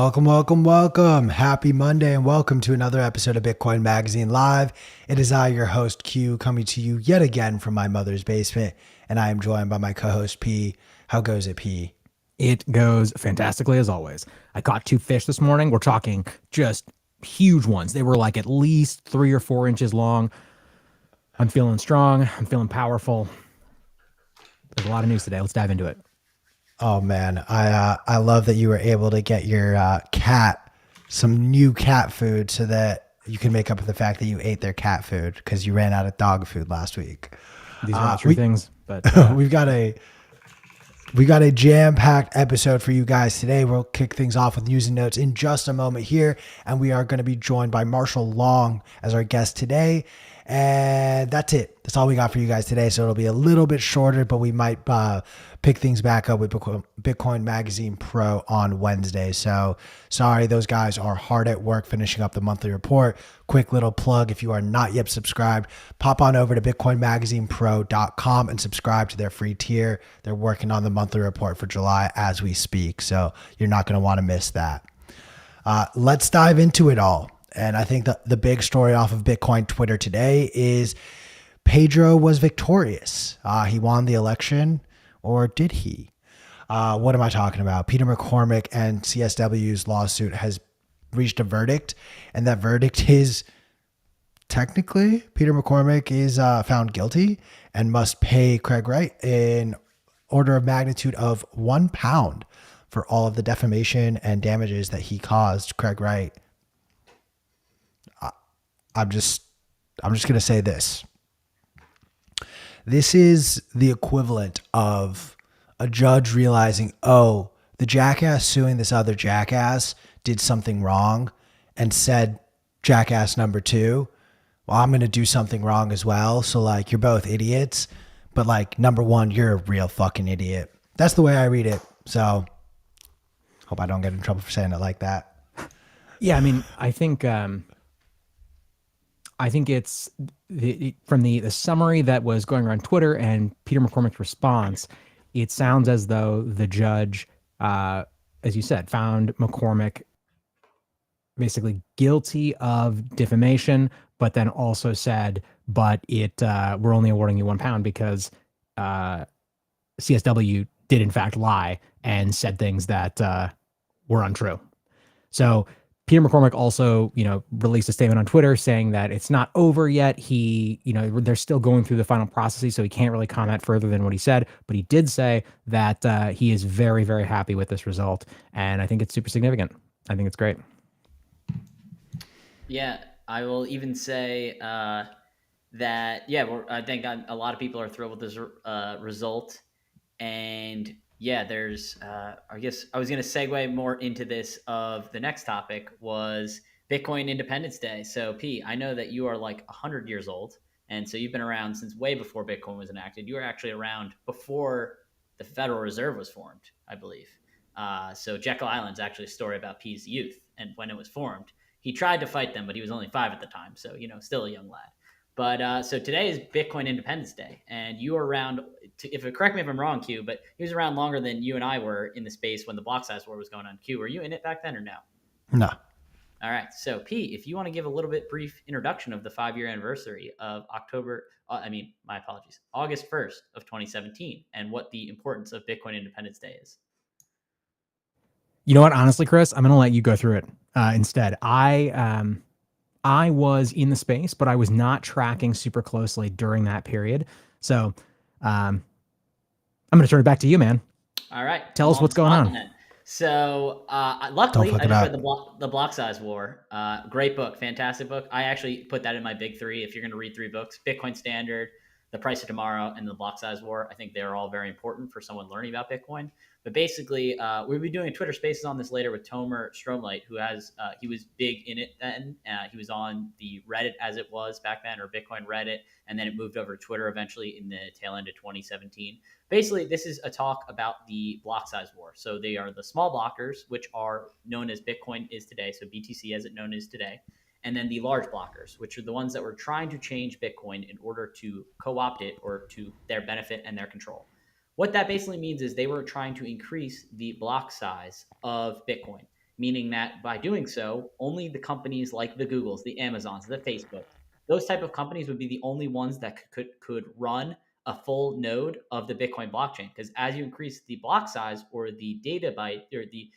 Welcome. Happy Monday and welcome to another episode of Bitcoin Magazine Live. It is I, your host Q, coming to you yet again from my mother's basement, and I am joined by my co-host P. How goes it, P? It goes fantastically as always. I caught 2 fish this morning. We're talking just huge ones. They were like at least 3 or 4 inches long. I'm feeling strong. I'm feeling powerful. There's a lot of news today. Let's dive into it. Oh man, I love that you were able to get your cat some new cat food so that you can make up for the fact that you ate their cat food because you ran out of dog food last week. These are all true things, but we've got a jam-packed episode for you guys today. We'll kick things off with news and notes in just a moment here, and we are going to be joined by Marshall Long as our guest today. And that's it. That's all we got for you guys today. So it'll be a little bit shorter, but we might pick things back up with Bitcoin Magazine Pro on Wednesday. So sorry, those guys are hard at work finishing up the monthly report. Quick little plug. If you are not yet subscribed, pop on over to bitcoinmagazinepro.com and subscribe to their free tier. They're working on the monthly report for July as we speak. So you're not going to want to miss that. Let's dive into it all. And I think the big story off of Bitcoin Twitter today is Pedro was victorious. He won the election, or did he? What am I talking about? Peter McCormick and CSW's lawsuit has reached a verdict, and that verdict is technically Peter McCormick is found guilty and must pay Craig Wright in order of magnitude of £1 for all of the defamation and damages that he caused Craig Wright. I'm just going to say this. This is the equivalent of a judge realizing, oh, the jackass suing this other jackass did something wrong and said, jackass number 2, well, I'm going to do something wrong as well. So like, you're both idiots, but like number 1, you're a real fucking idiot. That's the way I read it. So hope I don't get in trouble for saying it like that. Yeah, I mean, I think it's from the summary that was going around Twitter and Peter McCormick's response, it sounds as though the judge, as you said, found McCormick basically guilty of defamation, but then also said, but we're only awarding you £1 because CSW did in fact lie and said things that were untrue. So Peter McCormick also, released a statement on Twitter saying that it's not over yet. They're still going through the final processes, so he can't really comment further than what he said. But he did say that he is very, very happy with this result, and I think it's super significant. I think it's great. Yeah, I will even say that, I think a lot of people are thrilled with this result. And yeah, there's, I guess I was going to segue more into this of the next topic was Bitcoin Independence Day. So P, I know that you are like 100 years old. And so you've been around since way before Bitcoin was enacted. You were actually around before the Federal Reserve was formed, I believe. So Jekyll Island's actually a story about P's youth and when it was formed. He tried to fight them, but he was only 5 at the time. So, still a young lad. But so today is Bitcoin Independence Day, and you were around. Correct me if I'm wrong, Q, but he was around longer than you and I were in the space when the block size war was going on. Q, were you in it back then or no? No. All right. So P, if you want to give a little bit brief introduction of the 5-year anniversary of August 1st of 2017, and what the importance of Bitcoin Independence Day is. You know what? Honestly, Chris, I'm going to let you go through it instead. I was in the space, but I was not tracking super closely during that period. So I'm going to turn it back to you, man. All right. Tell us what's going on. Then. So luckily, I just read the Block Size War. Great book. Fantastic book. I actually put that in my big 3. If you're going to read 3 books, Bitcoin Standard, The Price of Tomorrow, and The Block Size War, I think they're all very important for someone learning about Bitcoin. But basically, we'll be doing Twitter Spaces on this later with Tomer Stromlight, who he was big in it then. He was on the Reddit as it was back then, or Bitcoin Reddit, and then it moved over to Twitter eventually in the tail end of 2017. Basically, this is a talk about the block size war. So they are the small blockers, which are known as Bitcoin is today, so BTC as it known is today, and then the large blockers, which are the ones that were trying to change Bitcoin in order to co-opt it or to their benefit and their control. What that basically means is they were trying to increase the block size of Bitcoin. meaning that by doing so, only the companies like the Googles, the Amazons, the Facebooks, those type of companies would be the only ones that could run a full node of the Bitcoin blockchain. Because as you increase the block size or the data byte or the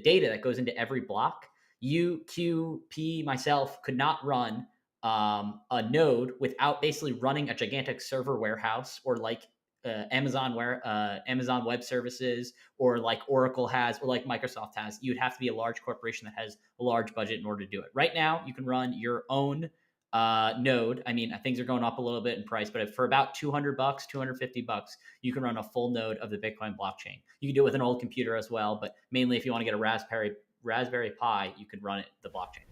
data that goes into every block, you, Q, P, myself could not run a node without basically running a gigantic server warehouse or like Amazon Web Services or like Oracle has or like Microsoft has. You would have to be a large corporation that has a large budget in order to do it. Right now, you can run your own node. I mean, things are going up a little bit in price, but for about $200, $250, you can run a full node of the Bitcoin blockchain. You can do it with an old computer as well, but mainly if you want to get a Raspberry Pi, you could run it the blockchain.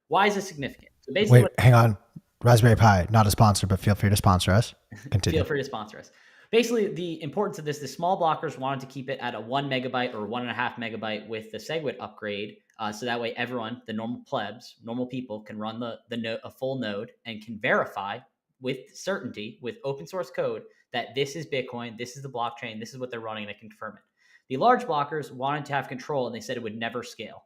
Why is this significant? So basically, Wait, hang on. Raspberry Pi, not a sponsor, but feel free to sponsor us. Continue. feel free to sponsor us. Basically, the importance of this, the small blockers wanted to keep it at a 1 megabyte or 1.5 megabyte with the SegWit upgrade. So that way everyone, the normal plebs, normal people can run a full node and can verify with certainty, with open source code, that this is Bitcoin, this is the blockchain, this is what they're running, and they confirm it. The large blockers wanted to have control, and they said it would never scale.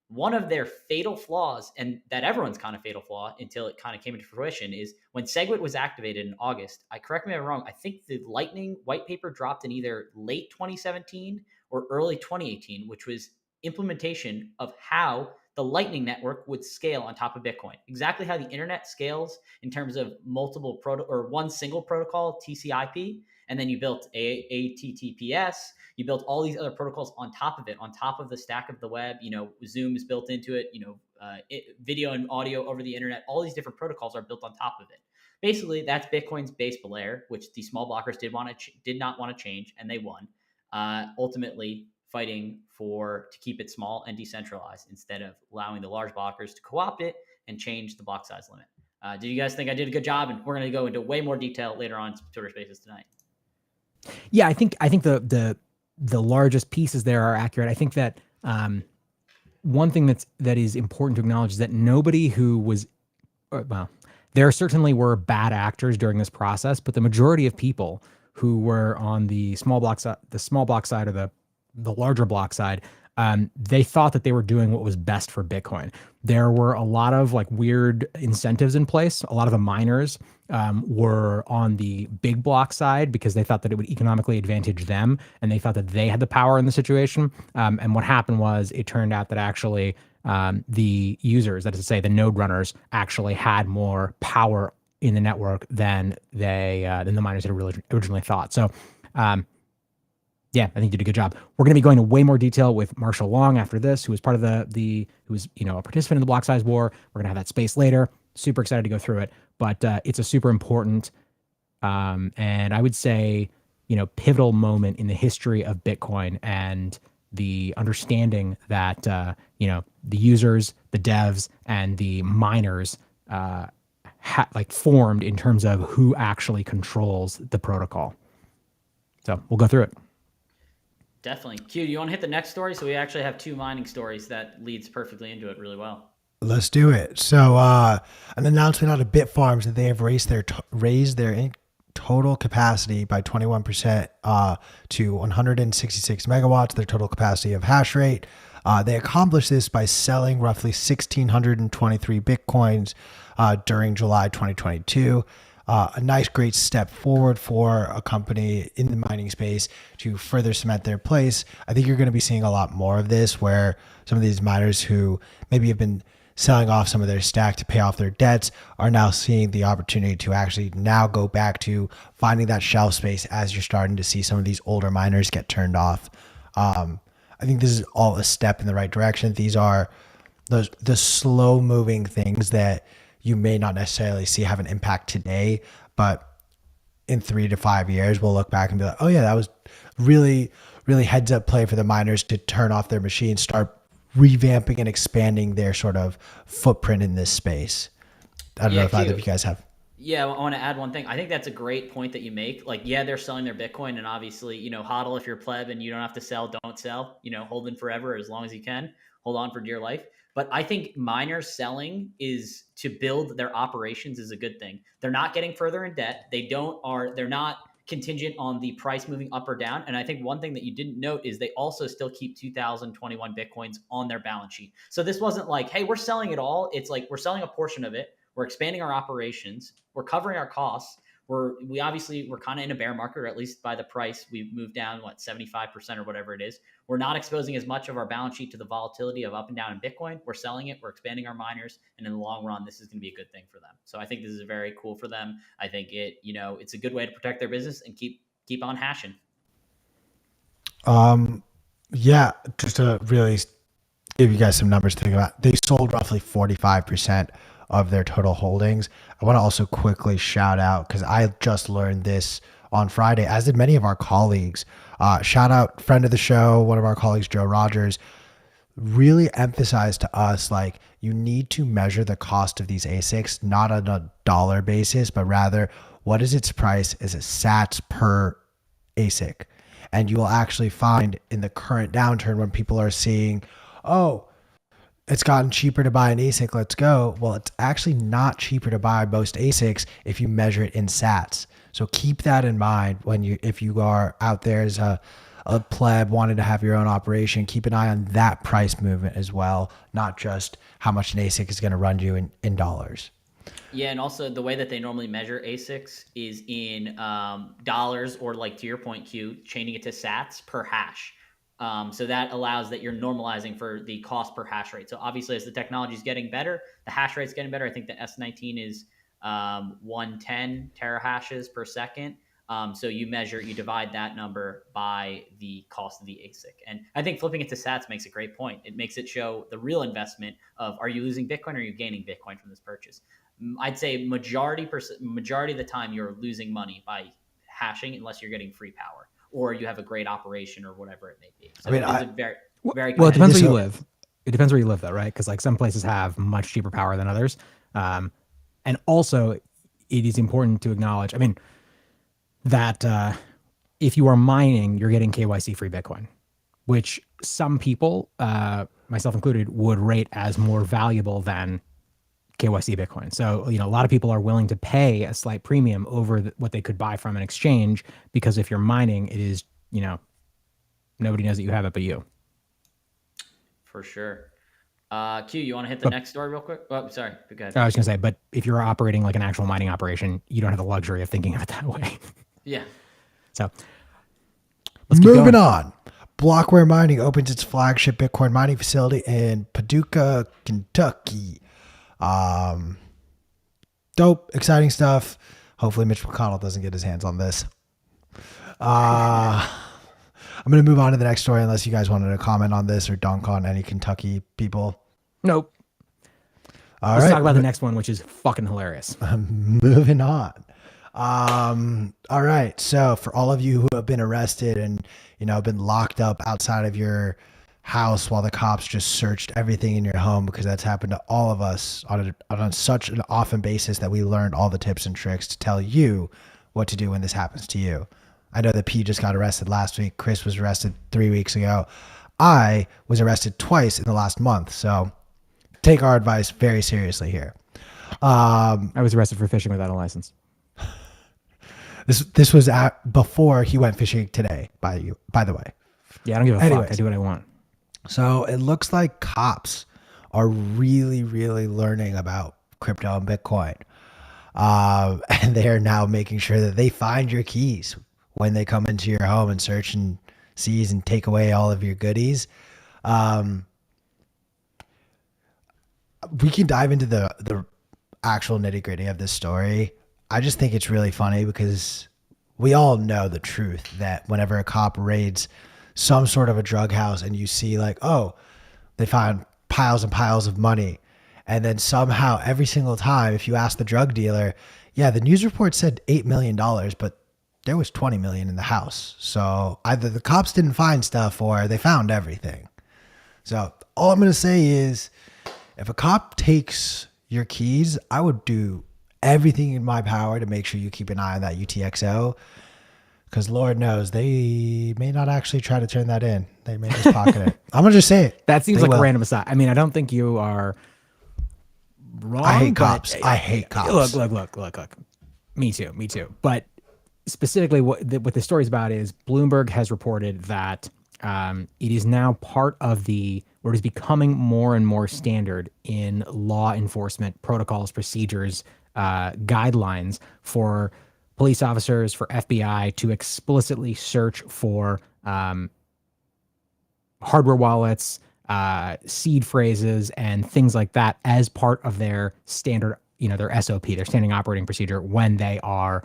One of their fatal flaws, and that everyone's kind of fatal flaw until it kind of came into fruition, is when SegWit was activated in August. Correct me if I'm wrong. I think the Lightning white paper dropped in either late 2017 or early 2018, which was implementation of how the Lightning network would scale on top of Bitcoin. Exactly how the internet scales in terms of multiple or one single protocol, TCP, and then you built ATTPS. You built all these other protocols on top of it, on top of the stack of the web. Zoom is built into it. Video and audio over the internet. All these different protocols are built on top of it. Basically, that's Bitcoin's base layer, which the small blockers did not want to change, and they won. Ultimately, fighting to keep it small and decentralized instead of allowing the large blockers to co-opt it and change the block size limit. Do you guys think I did a good job? And we're going to go into way more detail later on in Twitter Spaces tonight. Yeah, I think the largest pieces there are accurate. I think that one thing that is important to acknowledge is that nobody who was there certainly were bad actors during this process, but the majority of people who were on the small block side or the larger block side, they thought that they were doing what was best for Bitcoin. There were a lot of like weird incentives in place. A lot of the miners were on the big block side because they thought that it would economically advantage them, and they thought that they had the power in the situation. And what happened was it turned out that actually the users, that is to say the node runners, actually had more power in the network than the miners had originally thought. So yeah, I think you did a good job. We're going to be going into way more detail with Marshall Long after this, who was part of who was a participant in the block size war. We're going to have that space later. Super excited to go through it, but it's a super important and I would say pivotal moment in the history of Bitcoin and the understanding that the users, the devs, and the miners formed in terms of who actually controls the protocol. So we'll go through it. Definitely. Q, do you want to hit the next story? So we actually have two mining stories that leads perfectly into it really well. Let's do it. So an announcement out of Bitfarms that they have raised their total capacity by 21% to 166 megawatts, their total capacity of hash rate. They accomplished this by selling roughly 1,623 Bitcoins during July 2022. A nice, great step forward for a company in the mining space to further cement their place. I think you're going to be seeing a lot more of this, where some of these miners who maybe have been selling off some of their stack to pay off their debts are now seeing the opportunity to actually now go back to finding that shelf space as you're starting to see some of these older miners get turned off. I think this is all a step in the right direction. These are the slow moving things that you may not necessarily see have an impact today, but in 3 to 5 years, we'll look back and be like, oh yeah, that was really, really heads up play for the miners to turn off their machines, start revamping and expanding their sort of footprint in this space. I don't know if either of you guys have. Yeah, I want to add one thing. I think that's a great point that you make. Like, yeah, they're selling their Bitcoin, and obviously, hodl if you're pleb and you don't have to sell, don't sell. Hold in forever as long as you can. Hold on for dear life. But I think miners selling is to build their operations is a good thing. They're not getting further in debt. They're not contingent on the price moving up or down. And I think one thing that you didn't note is they also still keep 2021 Bitcoins on their balance sheet. So this wasn't like, hey, we're selling it all. It's like we're selling a portion of it. We're expanding our operations. We're covering our costs. We're kind of in a bear market, or at least by the price, we've moved down 75% or whatever it is. We're not exposing as much of our balance sheet to the volatility of up and down in Bitcoin. We're selling it. We're expanding our miners, and in the long run, this is going to be a good thing for them. So I think this is very cool for them. I think it's a good way to protect their business and keep on hashing. Yeah, just to really give you guys some numbers to think about, they sold roughly 45% of their total holdings. I want to also quickly shout out, because I just learned this on Friday, as did many of our colleagues. Shout out friend of the show, one of our colleagues, Joe Rogers, really emphasized to us, like, you need to measure the cost of these ASICs not on a dollar basis, but rather what is its price as a sats per ASIC. And you will actually find in the current downturn, when people are seeing, oh, it's gotten cheaper to buy an ASIC, let's go. Well, it's actually not cheaper to buy most ASICs if you measure it in sats. So keep that in mind if you are out there as a pleb wanting to have your own operation. Keep an eye on that price movement as well, not just how much an ASIC is going to run you in dollars. Yeah, and also the way that they normally measure ASICs is in dollars, or, like, to your point, Q, chaining it to sats per hash. So that allows that you're normalizing for the cost per hash rate. So obviously, as the technology is getting better, the hash rate's getting better. I think the S19 is 110 terahashes per second. So you divide that number by the cost of the ASIC. And I think flipping it to sats makes a great point. It makes it show the real investment of, are you losing Bitcoin or are you gaining Bitcoin from this purchase? I'd say majority of the time you're losing money by hashing, unless you're getting free power or you have a great operation or whatever it may be. So it's a very, very well, it depends where you live. It depends where you live, though, right? Because, like, some places have much cheaper power than others. And also, it is important to acknowledge, that if you are mining, you're getting KYC free Bitcoin, which some people, myself included, would rate as more valuable than KYC Bitcoin. So, a lot of people are willing to pay a slight premium over what they could buy from an exchange, because if you're mining, it is, nobody knows that you have it but you. For sure. Q, you want to hit the next story real quick? Oh, sorry. Go ahead. I was going to say, but if you're operating like an actual mining operation, you don't have the luxury of thinking of it that way. Yeah. So moving on. Blockware Mining opens its flagship Bitcoin mining facility in Paducah, Kentucky. Dope, exciting stuff. Hopefully Mitch McConnell doesn't get his hands on this. I'm going to move on to the next story, unless you guys wanted to comment on this or dunk on any Kentucky people. Nope. Let's talk about the next one, which is fucking hilarious. Moving on. All right. So for all of you who have been arrested and, been locked up outside of your house while the cops just searched everything in your home, because that's happened to all of us on such an often basis that we learned all the tips and tricks to tell you what to do when this happens to you. I know that P just got arrested last week. Chris was arrested 3 weeks ago. I was arrested twice in the last month. So take our advice very seriously here. I was arrested for fishing without a license. This was before he went fishing today, by the way. Yeah, I don't give a fuck. I do what I want. So it looks like cops are really, really learning about crypto and Bitcoin. And they are now making sure that they find your keys when they come into your home and search and seize and take away all of your goodies. We can dive into the actual nitty gritty of this story. I just think it's really funny because we all know the truth that whenever a cop raids some sort of a drug house and you see, like, oh, they found piles and piles of money. And then somehow every single time, if you ask the drug dealer, yeah, the news report said $8 million, but there was 20 million in the house. So either the cops didn't find stuff or they found everything. So all I'm going to say is, if a cop takes your keys, I would do everything in my power to make sure you keep an eye on that UTXO, because Lord knows they may not actually try to turn that in. They may just pocket it. I'm going to just say it. That seems like a random aside. I mean, I don't think you are wrong. I hate cops. I hate cops. Look. Me too. But specifically, what the story's about is Bloomberg has reported that it is now part of or it is becoming more and more standard in law enforcement protocols, procedures, guidelines for police officers, for FBI to explicitly search for hardware wallets, seed phrases, and things like that as part of their standard, their SOP, their standing operating procedure when they are,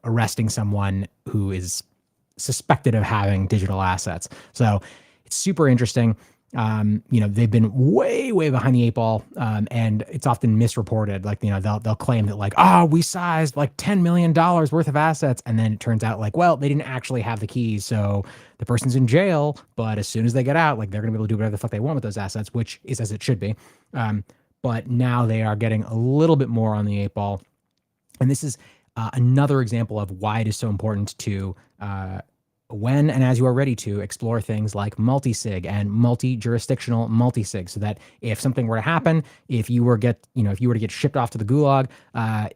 arresting someone who is suspected of having digital assets. So it's super interesting. They've been way, way behind the eight ball, and it's often misreported. Like, they'll claim that like, we sized like $10 million worth of assets. And then it turns out like, well, they didn't actually have the keys. So the person's in jail, but as soon as they get out, like they're going to be able to do whatever the fuck they want with those assets, which is as it should be. But now they are getting a little bit more on the eight ball. And this is another example of why it is so important to, when and as you are ready to, explore things like multi-sig and multi-jurisdictional multi-sig, so that if something were to happen, if you were to get shipped off to the gulag,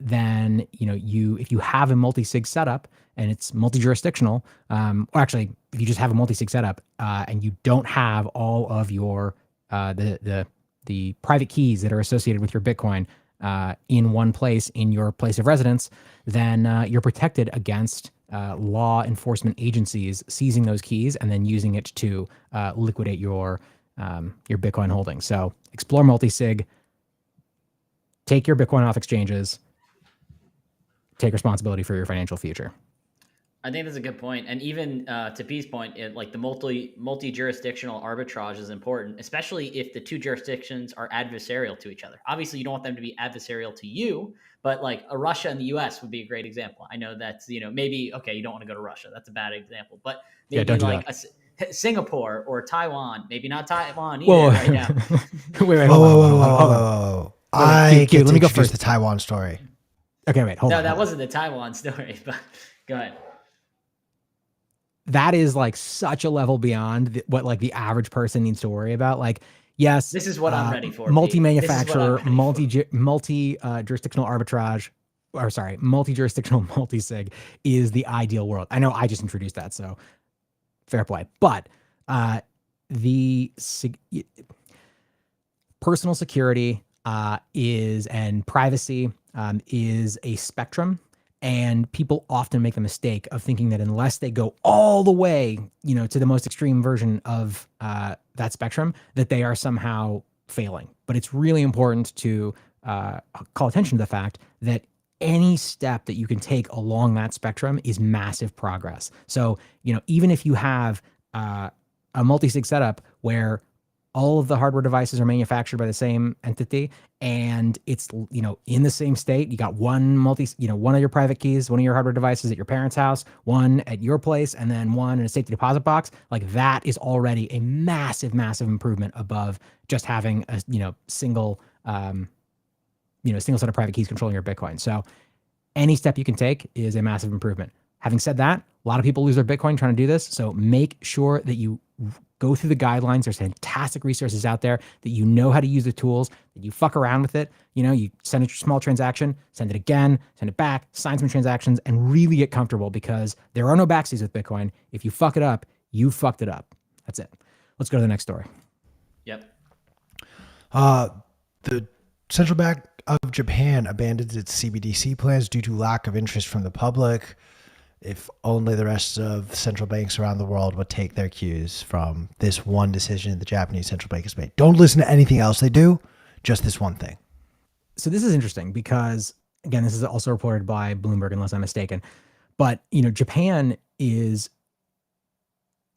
then if you have a multi-sig setup and it's multi-jurisdictional, or actually if you just have a multi-sig setup and you don't have all of your the private keys that are associated with your Bitcoin in one place, in your place of residence, then you're protected against law enforcement agencies seizing those keys and then using it to liquidate your Bitcoin holdings. So explore multi-sig, take your Bitcoin off exchanges, take responsibility for your financial future. I think that's a good point. And even to P's point, like the multi-jurisdictional arbitrage is important, especially if the two jurisdictions are adversarial to each other. Obviously, you don't want them to be adversarial to you, but like a Russia and the US would be a great example. I know that's, maybe, okay, you don't want to go to Russia. That's a bad example. But maybe like Singapore or Taiwan, maybe not Taiwan either right now. Wait, Whoa. Let me go first. The Taiwan story. Okay, wait, hold on. No, that wasn't the Taiwan story, but go ahead. That is like such a level beyond what like the average person needs to worry about. Like, yes, this is what I'm ready for. Multi-manufacturer, multi-jurisdictional arbitrage, or sorry, multi-jurisdictional multi-sig is the ideal world. I know I just introduced that, so fair play. But personal security and privacy is a spectrum. And people often make the mistake of thinking that unless they go all the way, to the most extreme version of that spectrum, that they are somehow failing. But it's really important to call attention to the fact that any step that you can take along that spectrum is massive progress. So, even if you have a multi-sig setup where all of the hardware devices are manufactured by the same entity and it's, in the same state, you got one one of your private keys, one of your hardware devices at your parents' house, one at your place, and then one in a safety deposit box. Like that is already a massive, massive improvement above just having a, single set of private keys controlling your Bitcoin. So any step you can take is a massive improvement. Having said that, a lot of people lose their Bitcoin trying to do this. So make sure that you go through the guidelines. There's fantastic resources out there that you know how to use the tools, that you fuck around with it. You send a small transaction, send it again, send it back, sign some transactions, and really get comfortable because there are no backsies with Bitcoin. If you fuck it up, you fucked it up. That's it. Let's go to the next story. Yep. The central bank of Japan abandoned its CBDC plans due to lack of interest from the public. If only the rest of central banks around the world would take their cues from this one decision the Japanese central bank has made. Don't listen to anything else they do, just this one thing. So this is interesting because, again, this is also reported by Bloomberg, unless I'm mistaken. But, Japan is,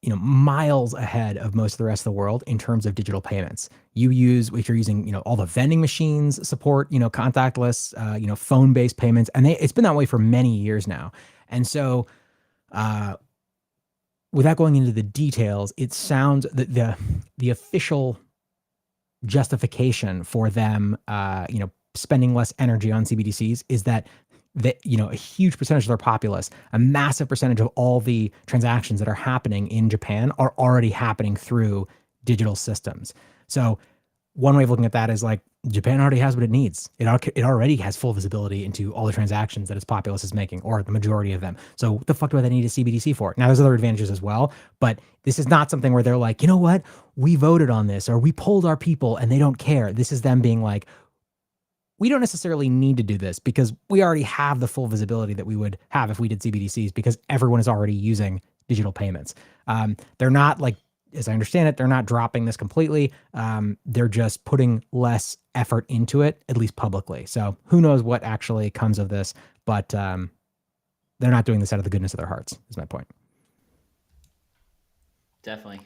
miles ahead of most of the rest of the world in terms of digital payments. If you're using, all the vending machines support, contactless, phone-based payments. And it's been that way for many years now. And so, without going into the details, it sounds that the official justification for them, spending less energy on CBDCs is that a huge percentage of their populace, a massive percentage of all the transactions that are happening in Japan are already happening through digital systems. So one way of looking at that is like, Japan already has what it needs. It already has full visibility into all the transactions that its populace is making, or the majority of them. So what the fuck do they need a CBDC for? Now, there's other advantages as well, but this is not something where they're like, you know what? We voted on this, or we polled our people and they don't care. This is them being like, we don't necessarily need to do this because we already have the full visibility that we would have if we did CBDCs, because everyone is already using digital payments. They're not, like, as I understand it, they're not dropping this completely. They're just putting less effort into it, at least publicly. So who knows what actually comes of this, but they're not doing this out of the goodness of their hearts, is my point. Definitely.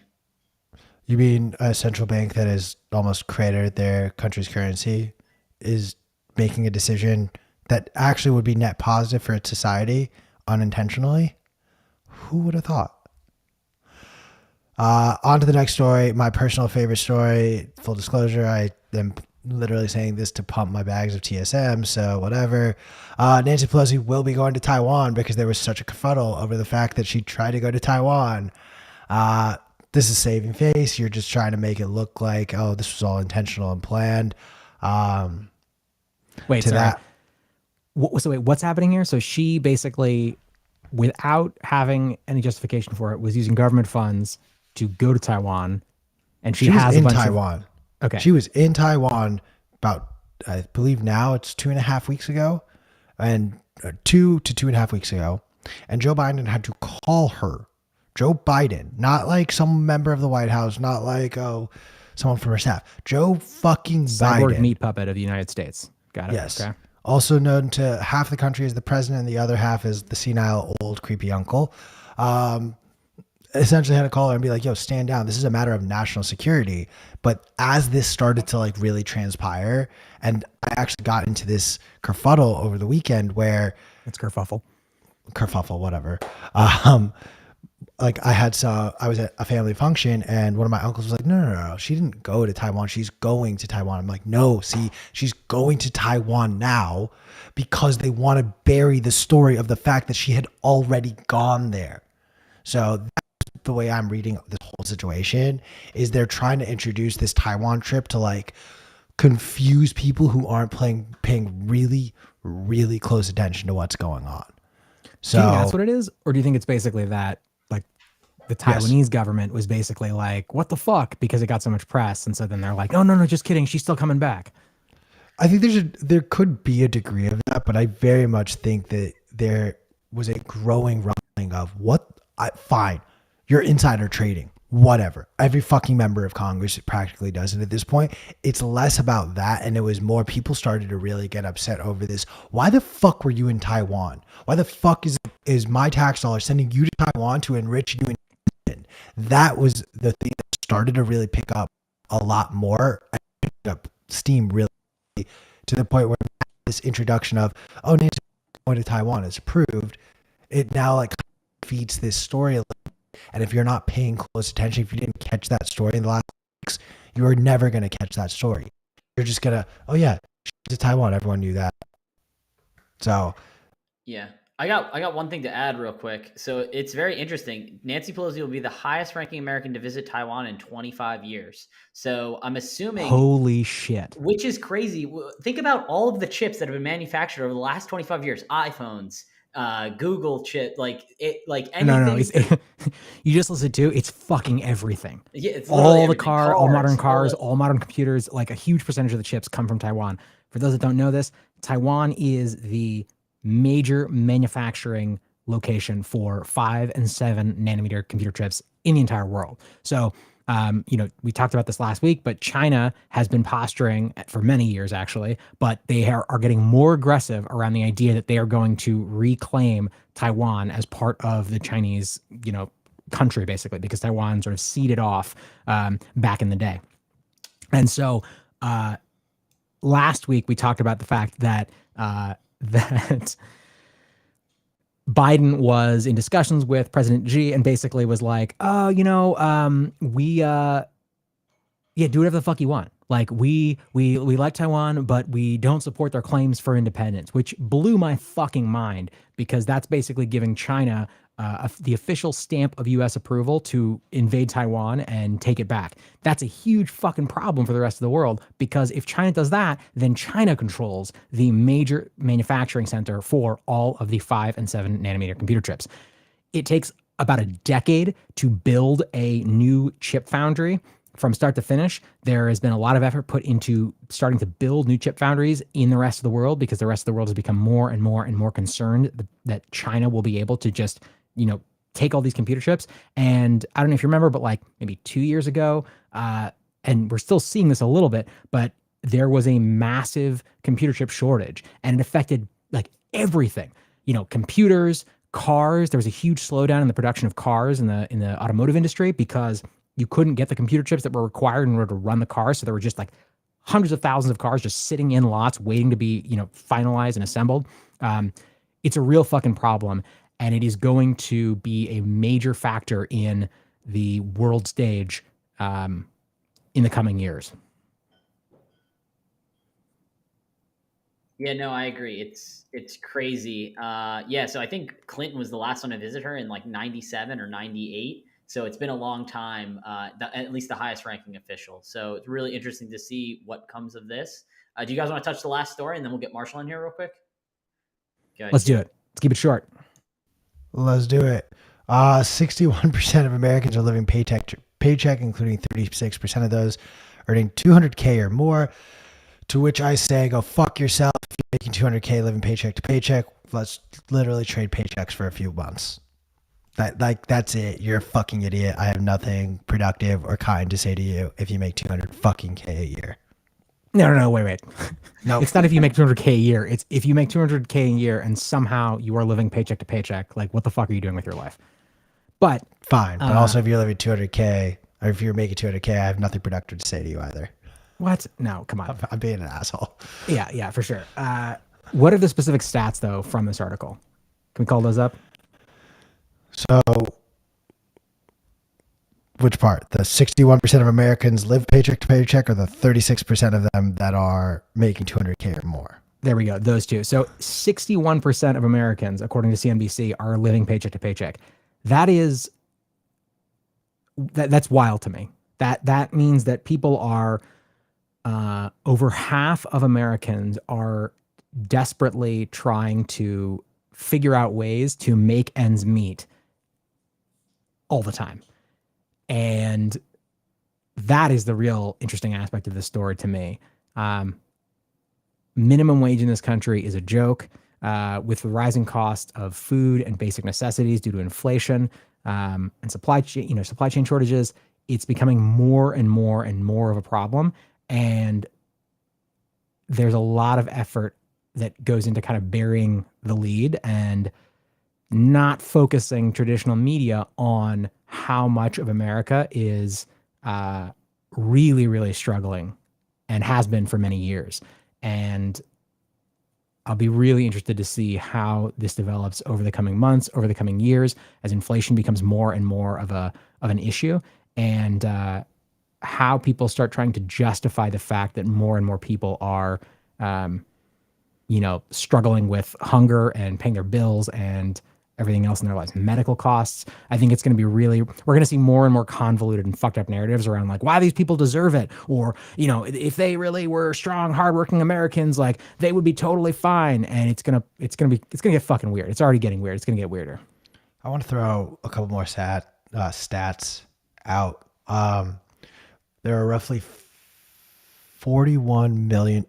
You mean a central bank that has almost created their country's currency is making a decision that actually would be net positive for its society unintentionally? Who would have thought? On to the next story. My personal favorite story. Full disclosure, I am literally saying this to pump my bags of TSM, so whatever. Nancy Pelosi will be going to Taiwan because there was such a kerfuddle over the fact that she tried to go to Taiwan. This is saving face. You're just trying to make it look like, oh, this was all intentional and planned. Wait, to sorry. that, Wait, what's happening here? So she basically, without having any justification for it, was using government funds to go to Taiwan, and she was has in a bunch Taiwan. Okay. She was in Taiwan about, I believe now it's 2.5 weeks ago, and 2.5 weeks ago. And Joe Biden had to call her. Joe Biden, not like some member of the White House, not like, oh, someone from her staff. Joe fucking cyborg Biden. meat puppet of the United States. Got it. Yes. Okay. Also known to half the country as the president and the other half as the senile old creepy uncle. Essentially had to call her and be like, yo, stand down. This is a matter of national security. But as this started to like really transpire, and I actually got into this kerfuddle over the weekend where It's kerfuffle, whatever. Like I was at a family function and one of my uncles was like, no, she didn't go to Taiwan. She's going to Taiwan. I'm like, no, see, she's going to Taiwan now because they want to bury the story of the fact that she had already gone there. So that's the way I'm reading this whole situation is they're trying to introduce this Taiwan trip to like confuse people who aren't paying really, really close attention to what's going on. So do you think that's what it is? Or do you think it's basically that like the Taiwanese government was basically like, what the fuck? Because it got so much press. And so then they're like, no, just kidding. She's still coming back. I think there could be a degree of that, but I very much think that there was a growing rumbling of fine, you're insider trading, whatever. Every fucking member of Congress practically does it at this point. It's less about that. And it was more people started to really get upset over this. Why the fuck were you in Taiwan? Why the fuck is my tax dollar sending you to Taiwan to enrich you? That was the thing that started to really pick up a lot more and pick up steam really to the point where this introduction of, oh, Nancy going to Taiwan is approved. It now like feeds this story. And if you're not paying close attention, if you didn't catch that story in the last weeks, you are never going to catch that story. You're just going to, oh yeah, she's to Taiwan. Everyone knew that. So yeah. I got one thing to add real quick. So it's very interesting. Nancy Pelosi will be the highest ranking American to visit Taiwan in 25 years. So I'm assuming, holy shit, which is crazy. Think about all of the chips that have been manufactured over the last 25 years, iPhones, Google chip, like anything. No, you just listen to it's fucking everything. Yeah, it's all the all modern cars, all all modern computers. Like a huge percentage of the chips come from Taiwan. For those that don't know this, Taiwan is the major manufacturing location for 5 and 7 nanometer computer chips in the entire world. So, we talked about this last week, but China has been posturing for many years, actually, but they are getting more aggressive around the idea that they are going to reclaim Taiwan as part of the Chinese, country, basically, because Taiwan sort of ceded off back in the day. And so last week we talked about the fact that that Biden was in discussions with President Xi and basically was like, oh, we do whatever the fuck you want. Like we like Taiwan, but we don't support their claims for independence, which blew my fucking mind because that's basically giving China the official stamp of U.S. approval to invade Taiwan and take it back. That's a huge fucking problem for the rest of the world, because if China does that, then China controls the major manufacturing center for all of the 5 and 7 nanometer computer chips. It takes about a decade to build a new chip foundry from start to finish. There has been a lot of effort put into starting to build new chip foundries in the rest of the world, because the rest of the world has become more and more and more concerned that China will be able to just, take all these computer chips. And I don't know if you remember, but like maybe 2 years ago, and we're still seeing this a little bit, but there was a massive computer chip shortage, and it affected like everything, computers, cars. There was a huge slowdown in the production of cars in the automotive industry, because you couldn't get the computer chips that were required in order to run the cars. So there were just like hundreds of thousands of cars just sitting in lots waiting to be, finalized and assembled. It's a real fucking problem. And it is going to be a major factor in the world stage in the coming years. Yeah, no, I agree. It's crazy. So I think Clinton was the last one to visit her in like 97 or 98. So it's been a long time, at least the highest ranking official. So it's really interesting to see what comes of this. Do you guys want to touch the last story, and then we'll get Marshall in here real quick? Let's do it. Let's keep it short. Let's do it. 61% of Americans are living paycheck to paycheck, including 36% of those earning $200K or more. To which I say, go fuck yourself. If you're making $200K living paycheck to paycheck, let's literally trade paychecks for a few months. That's it. You're a fucking idiot. I have nothing productive or kind to say to you if you make $200K a year. No, wait. No, it's not if you make $200K a year. It's if you make $200K a year and somehow you are living paycheck to paycheck. Like, what the fuck are you doing with your life? But fine. But also, if you're living $200K, or if you're making $200K, I have nothing productive to say to you either. What? No, come on. I'm being an asshole. Yeah, for sure. What are the specific stats though from this article? Can we call those up? So, which part? The 61% of Americans live paycheck to paycheck, or the 36% of them that are making $200K or more? There we go. Those two. So 61% of Americans, according to CNBC, are living paycheck to paycheck. That's wild to me. That means that people are, over half of Americans are desperately trying to figure out ways to make ends meet all the time. And that is the real interesting aspect of this story to me. Minimum wage in this country is a joke. With the rising cost of food and basic necessities due to inflation and supply chain shortages, it's becoming more and more and more of a problem. And there's a lot of effort that goes into kind of burying the lead and not focusing traditional media on how much of America is really, really struggling and has been for many years. And I'll be really interested to see how this develops over the coming months, over the coming years, as inflation becomes more and more of an issue, and how people start trying to justify the fact that more and more people are, struggling with hunger and paying their bills and everything else in their lives, medical costs. I think it's going to be we're going to see more and more convoluted and fucked up narratives around like why these people deserve it. Or, if they really were strong, hardworking Americans, like they would be totally fine. And it's going to get fucking weird. It's already getting weird. It's going to get weirder. I want to throw a couple more stats out. There are roughly 41 million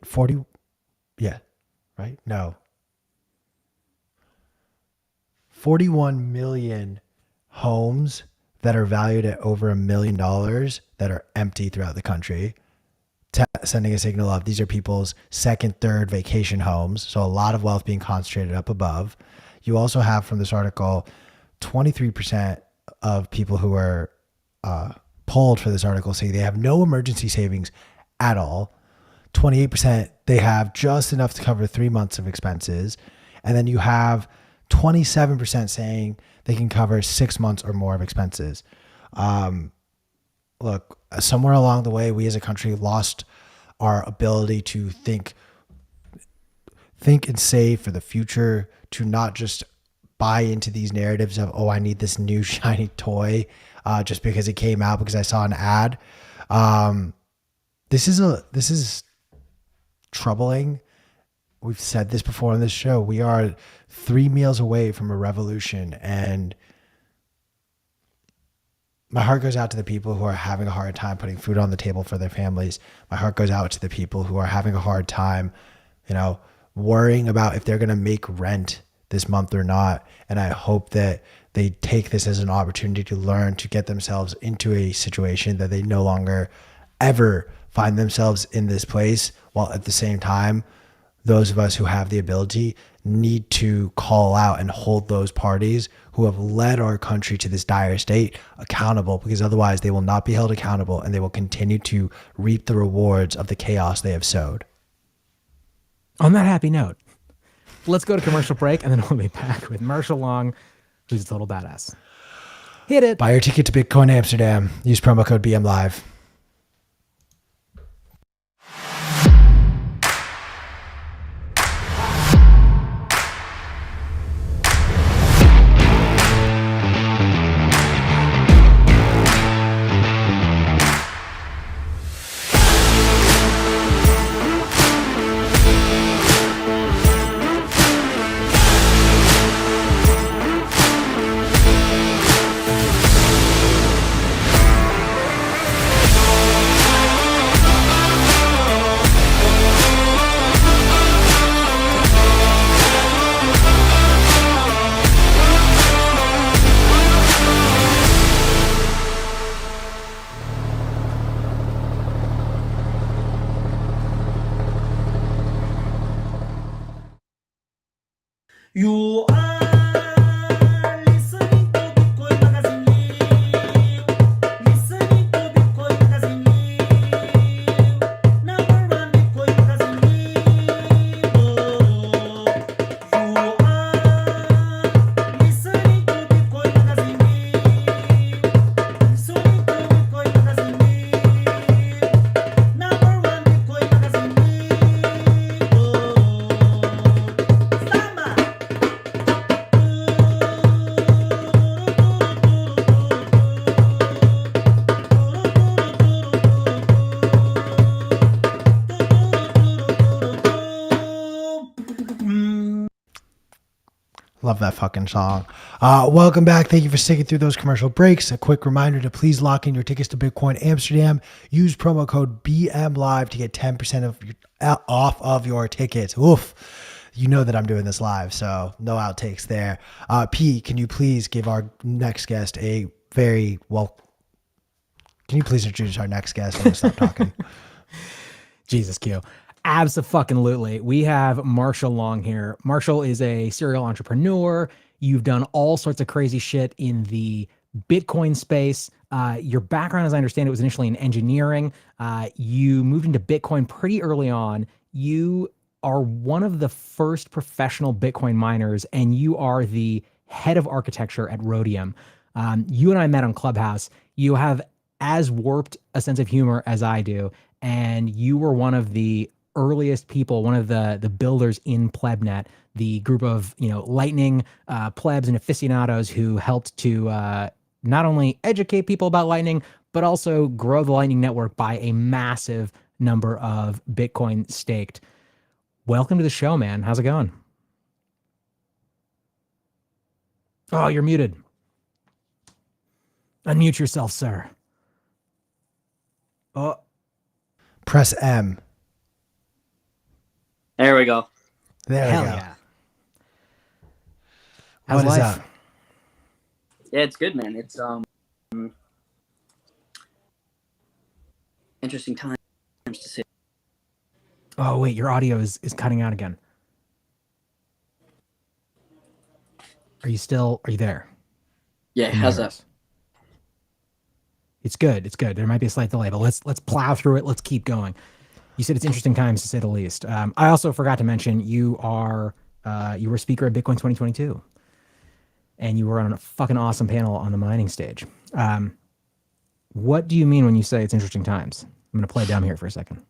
homes that are valued at over $1 million that are empty throughout the country. Sending a signal of these are people's second, third vacation homes. So a lot of wealth being concentrated up above. You also have from this article, 23% of people who are polled for this article say they have no emergency savings at all. 28%, they have just enough to cover 3 months of expenses. And then you have 27% saying they can cover 6 months or more of expenses. Look, somewhere along the way, we as a country lost our ability to think and save for the future, to not just buy into these narratives of, oh, I need this new shiny toy just because it came out because I saw an ad. This is troubling. We've said this before on this show. We are 3 meals away from a revolution, and my heart goes out to the people who are having a hard time putting food on the table for their families. My heart goes out to the people who are having a hard time, worrying about if they're going to make rent this month or not. And I hope that they take this as an opportunity to learn to get themselves into a situation that they no longer ever find themselves in this place, while at the same time, those of us who have the ability need to call out and hold those parties who have led our country to this dire state accountable, because otherwise they will not be held accountable and they will continue to reap the rewards of the chaos they have sowed. On that happy note, let's go to commercial break, and then we'll be back with Marshall Long, who's a total badass. Hit it. Buy your ticket to Bitcoin Amsterdam. Use promo code BMLive. You are listening to Bitcoin Magazine Live. Listening to Bitcoin Magazine Live. Number one Bitcoin Magazine Live. You are listening to Bitcoin Magazine Live. Listening to Bitcoin Magazine Live. Number one Bitcoin Magazine Live. Samba. Love that fucking song. Welcome back. Thank you for sticking through those commercial breaks. A quick reminder to please lock in your tickets to Bitcoin Amsterdam. Use promo code BMLive to get 10% off of your tickets. Oof. You know that I'm doing this live, so no outtakes there. P, can you please give our next guest a very well? Can you please introduce our next guest? I'm gonna stop talking. Jesus, Q. Abso-fucking-lutely. We have Marshall Long here. Marshall is a serial entrepreneur. You've done all sorts of crazy shit in the Bitcoin space. Your background, as I understand it, was initially in engineering. You moved into Bitcoin pretty early on. You are one of the first professional Bitcoin miners, and you are the head of architecture at Rhodium. You and I met on Clubhouse. You have as warped a sense of humor as I do, and you were one of the earliest people, one of the builders in PlebNet, the group of Lightning plebs and aficionados who helped to not only educate people about Lightning, but also grow the Lightning Network by a massive number of Bitcoin staked. Welcome to the show, man. How's it going? Oh, you're muted. Unmute yourself, sir. Oh, Press M. There we go. There hell we go. yeah. How's What is life? up? Yeah, it's good, man. It's interesting times to say. Oh, wait, your audio is cutting out again. Are you there? Yeah, Can you how's hear that? us? It's good. It's good. There might be a slight delay, but let's plow through it. Let's keep going. You said it's interesting times, to say the least. I also forgot to mention you were a speaker at Bitcoin 2022, and you were on a fucking awesome panel on the mining stage. What do you mean when you say it's interesting times? I'm going to play dumb here for a second.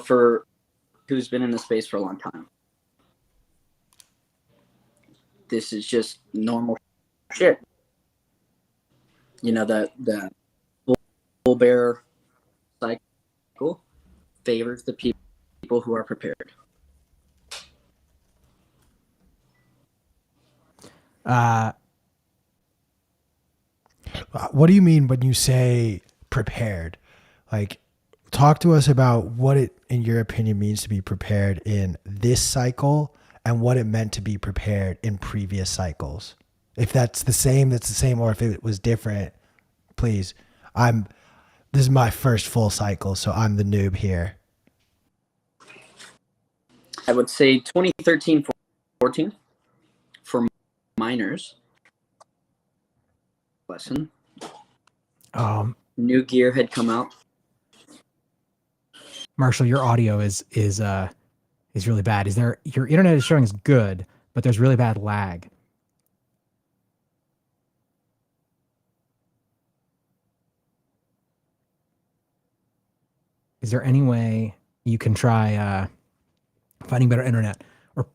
For who's been in the space for a long time, this is just normal shit. You know, the bull bear cycle favors the people who are prepared. What do you mean when you say prepared? Like, talk to us about what it, in your opinion, means to be prepared in this cycle and what it meant to be prepared in previous cycles. If that's the same, that's the same, or if it was different, please. This is my first full cycle, so I'm the noob here. I would say 2013-14 for miners. Lesson. New gear had come out. Marshall, your audio is really bad. Your internet is showing is good, but there's really bad lag. Is there any way you can try finding better internet? Or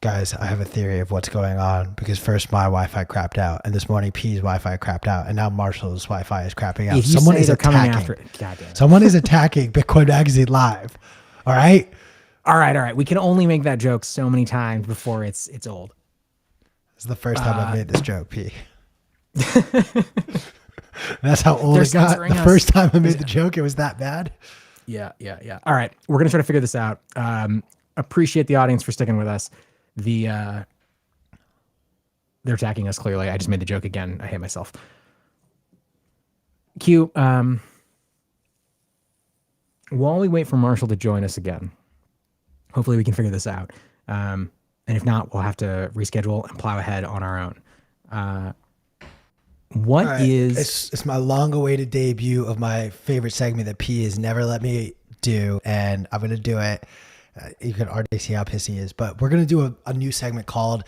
Guys, I have a theory of what's going on because first my Wi-Fi crapped out, and this morning P's Wi-Fi crapped out, and now Marshall's Wi-Fi is crapping out. if you Someone say is they're coming attacking. after it, God damn it. Someone is attacking Bitcoin Magazine Live. All right. All right. We can only make that joke so many times before it's old. This is the first time I've made this joke, P. That's how old They're it got. censoring The us. first time I made the joke, it was that bad. Yeah. All right, we're gonna try to figure this out. Appreciate the audience for sticking with us. They're attacking us clearly. I just made the joke again. I hate myself. Q. While we wait for Marshall to join us again, hopefully we can figure this out. And if not, we'll have to reschedule and plow ahead on our own. What All right. It's my long-awaited debut of my favorite segment that P has never let me do, and I'm gonna do it. You can already see how pissy he is, but we're gonna do a new segment called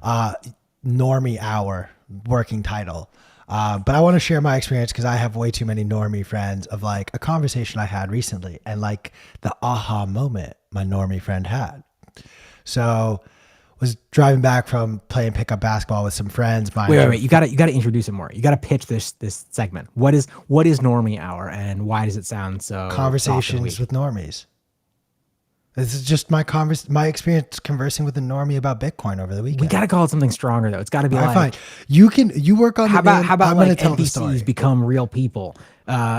Normie Hour, working title. But I want to share my experience because I have way too many normie friends of like a conversation I had recently and like the aha moment my normie friend had. So was driving back from playing pickup basketball with some friends. Wait. You gotta introduce it more. You gotta pitch this segment. What is Normie Hour and why does it sound so Conversations with normies. This is just my experience conversing with a normie about Bitcoin over the weekend. We gotta call it something stronger though. It's gotta be All right, like fine. You work on how the name. about I'm going to like tell the story. NPCs become real people,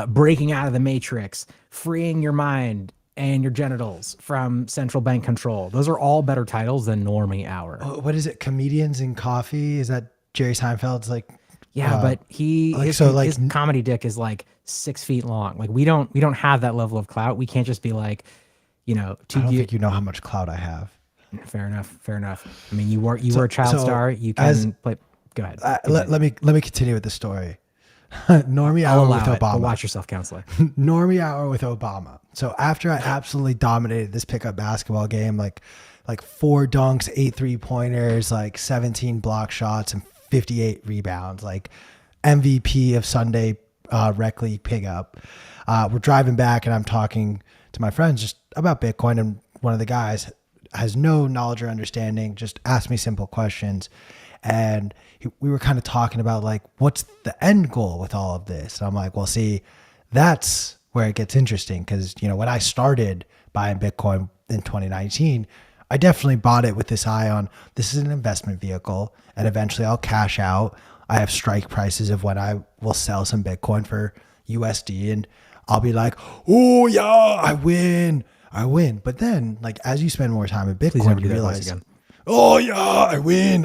breaking out of the matrix, freeing your mind and your genitals from central bank control. Those are all better titles than Normie Hour. What is it? Comedians in Coffee? Is that Jerry Seinfeld's like? Yeah, but his comedy dick is like 6 feet long. Like we don't have that level of clout. We can't just be like, I don't think you know how much clout I have. Fair enough. I mean, you were a child star. You can play. Go ahead. Let me continue with the story. Normie Hour with Obama. But watch yourself, counselor. Normie Hour with Obama. So after I absolutely dominated this pickup basketball game, like 4 dunks, 8 3-pointers, like 17 block shots, and 58 rebounds, like MVP of Sunday rec league pickup. We're driving back, and I'm talking to my friends just about Bitcoin, and one of the guys has no knowledge or understanding, just asked me simple questions. And we were kind of talking about like, what's the end goal with all of this? And I'm like, well, see, that's where it gets interesting. Cause when I started buying Bitcoin in 2019, I definitely bought it with this eye on, this is an investment vehicle and eventually I'll cash out. I have strike prices of when I will sell some Bitcoin for USD and I'll be like, oh yeah, I win. But then like, as you spend more time in Bitcoin, you realize, oh yeah, I win.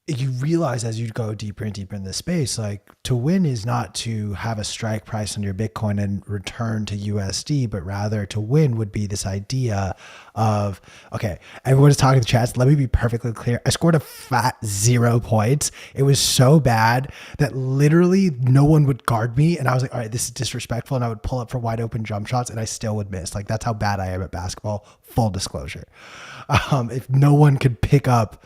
You realize as you go deeper and deeper in this space, like to win is not to have a strike price on your Bitcoin and return to USD, but rather to win would be this idea of, okay, everyone is talking in the chats. Let me be perfectly clear. I scored a fat 0 points. It was so bad that literally no one would guard me. And I was like, all right, this is disrespectful. And I would pull up for wide open jump shots and I still would miss. Like that's how bad I am at basketball. Full disclosure. If no one could pick up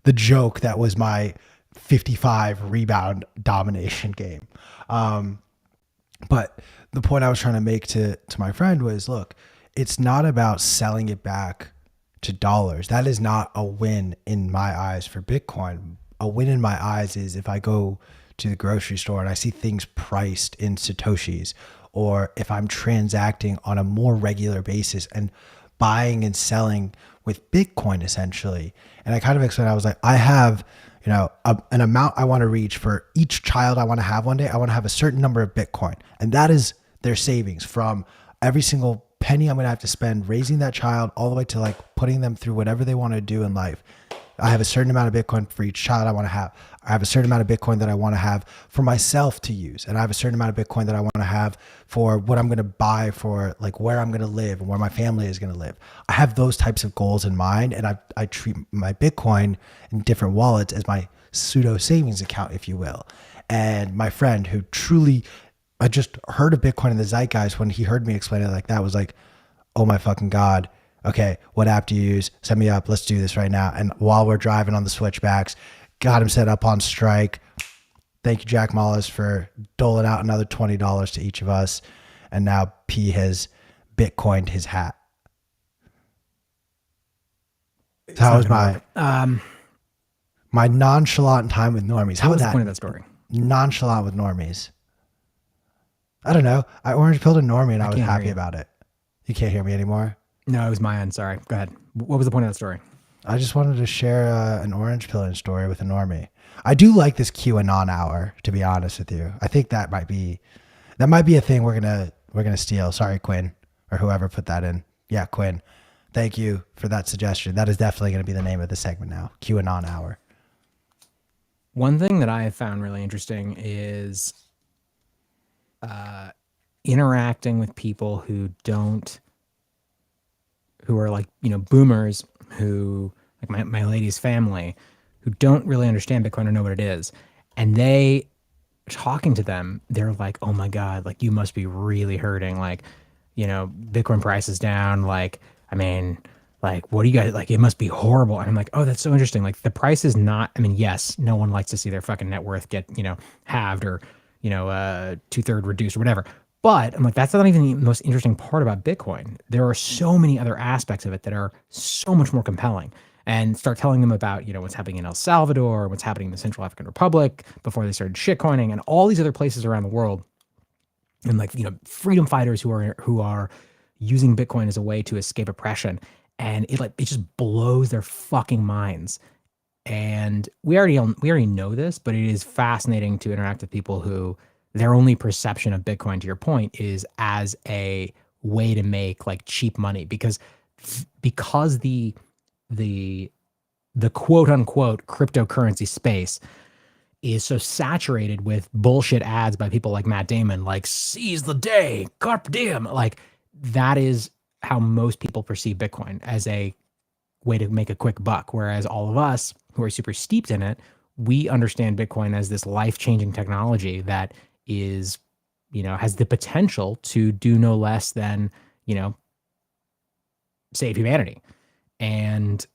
the joke that was my 55 rebound domination game. But the point I was trying to make to my friend was, look, it's not about selling it back to dollars. That is not a win in my eyes for Bitcoin. A win in my eyes is if I go to the grocery store and I see things priced in Satoshis, or if I'm transacting on a more regular basis and buying and selling with Bitcoin essentially. And I kind of explained, I was like, I have, an amount I want to reach for each child I want to have one day. I want to have a certain number of Bitcoin. And that is their savings from every single penny I'm going to have to spend raising that child all the way to like putting them through whatever they want to do in life. I have a certain amount of Bitcoin for each child I want to have. I have a certain amount of Bitcoin that I want to have for myself to use. And I have a certain amount of Bitcoin that I want to have for what I'm going to buy for like where I'm going to live and where my family is going to live. I have those types of goals in mind. And I treat my Bitcoin in different wallets as my pseudo savings account, if you will. And my friend who truly, I just heard of Bitcoin in the zeitgeist when he heard me explain it like that, was like, oh my fucking God. Okay, what app do you use? Set me up. Let's do this right now. And while we're driving on the switchbacks, got him set up on Strike. Thank you, Jack Mollis, for doling out another $20 to each of us. And now P has Bitcoined his hat. That was my nonchalant time with normies. How What was was the point of that? that story? Nonchalant with normies. I don't know. I orange pilled a normie and I was can't hear happy you. about it. You can't hear me anymore? No, it was my end. Sorry. Go ahead. What was the point of that story? I just wanted to share an orange pilling story with a normie. I do like this QAnon hour, to be honest with you. I think that might be a thing we're gonna steal. Sorry, Quinn, or whoever put that in. Yeah, Quinn. Thank you for that suggestion. That is definitely going to be the name of the segment now. QAnon hour. One thing that I have found really interesting is interacting with people who are like, boomers who, like my lady's family, who don't really understand Bitcoin or know what it is. And talking to them, they're like, oh my God, like you must be really hurting. Like, Bitcoin price is down. Like, I mean, like, what do you guys, like, it must be horrible. And I'm like, oh, that's so interesting. Like the price is not, I mean, yes, no one likes to see their fucking net worth get, halved or, 2/3 reduced or whatever. But I'm like, that's not even the most interesting part about Bitcoin. There are so many other aspects of it that are so much more compelling. And start telling them about, what's happening in El Salvador, what's happening in the Central African Republic before they started shitcoining, and all these other places around the world. And like, freedom fighters who are using Bitcoin as a way to escape oppression. And it just blows their fucking minds. And we already know this, but it is fascinating to interact with people who their only perception of Bitcoin, to your point, is as a way to make like cheap money because the quote unquote cryptocurrency space is so saturated with bullshit ads by people like Matt Damon, like seize the day, carpe diem. Like that is how most people perceive Bitcoin, as a way to make a quick buck. Whereas all of us who are super steeped in it, we understand Bitcoin as this life-changing technology that is, has the potential to do no less than, save humanity. And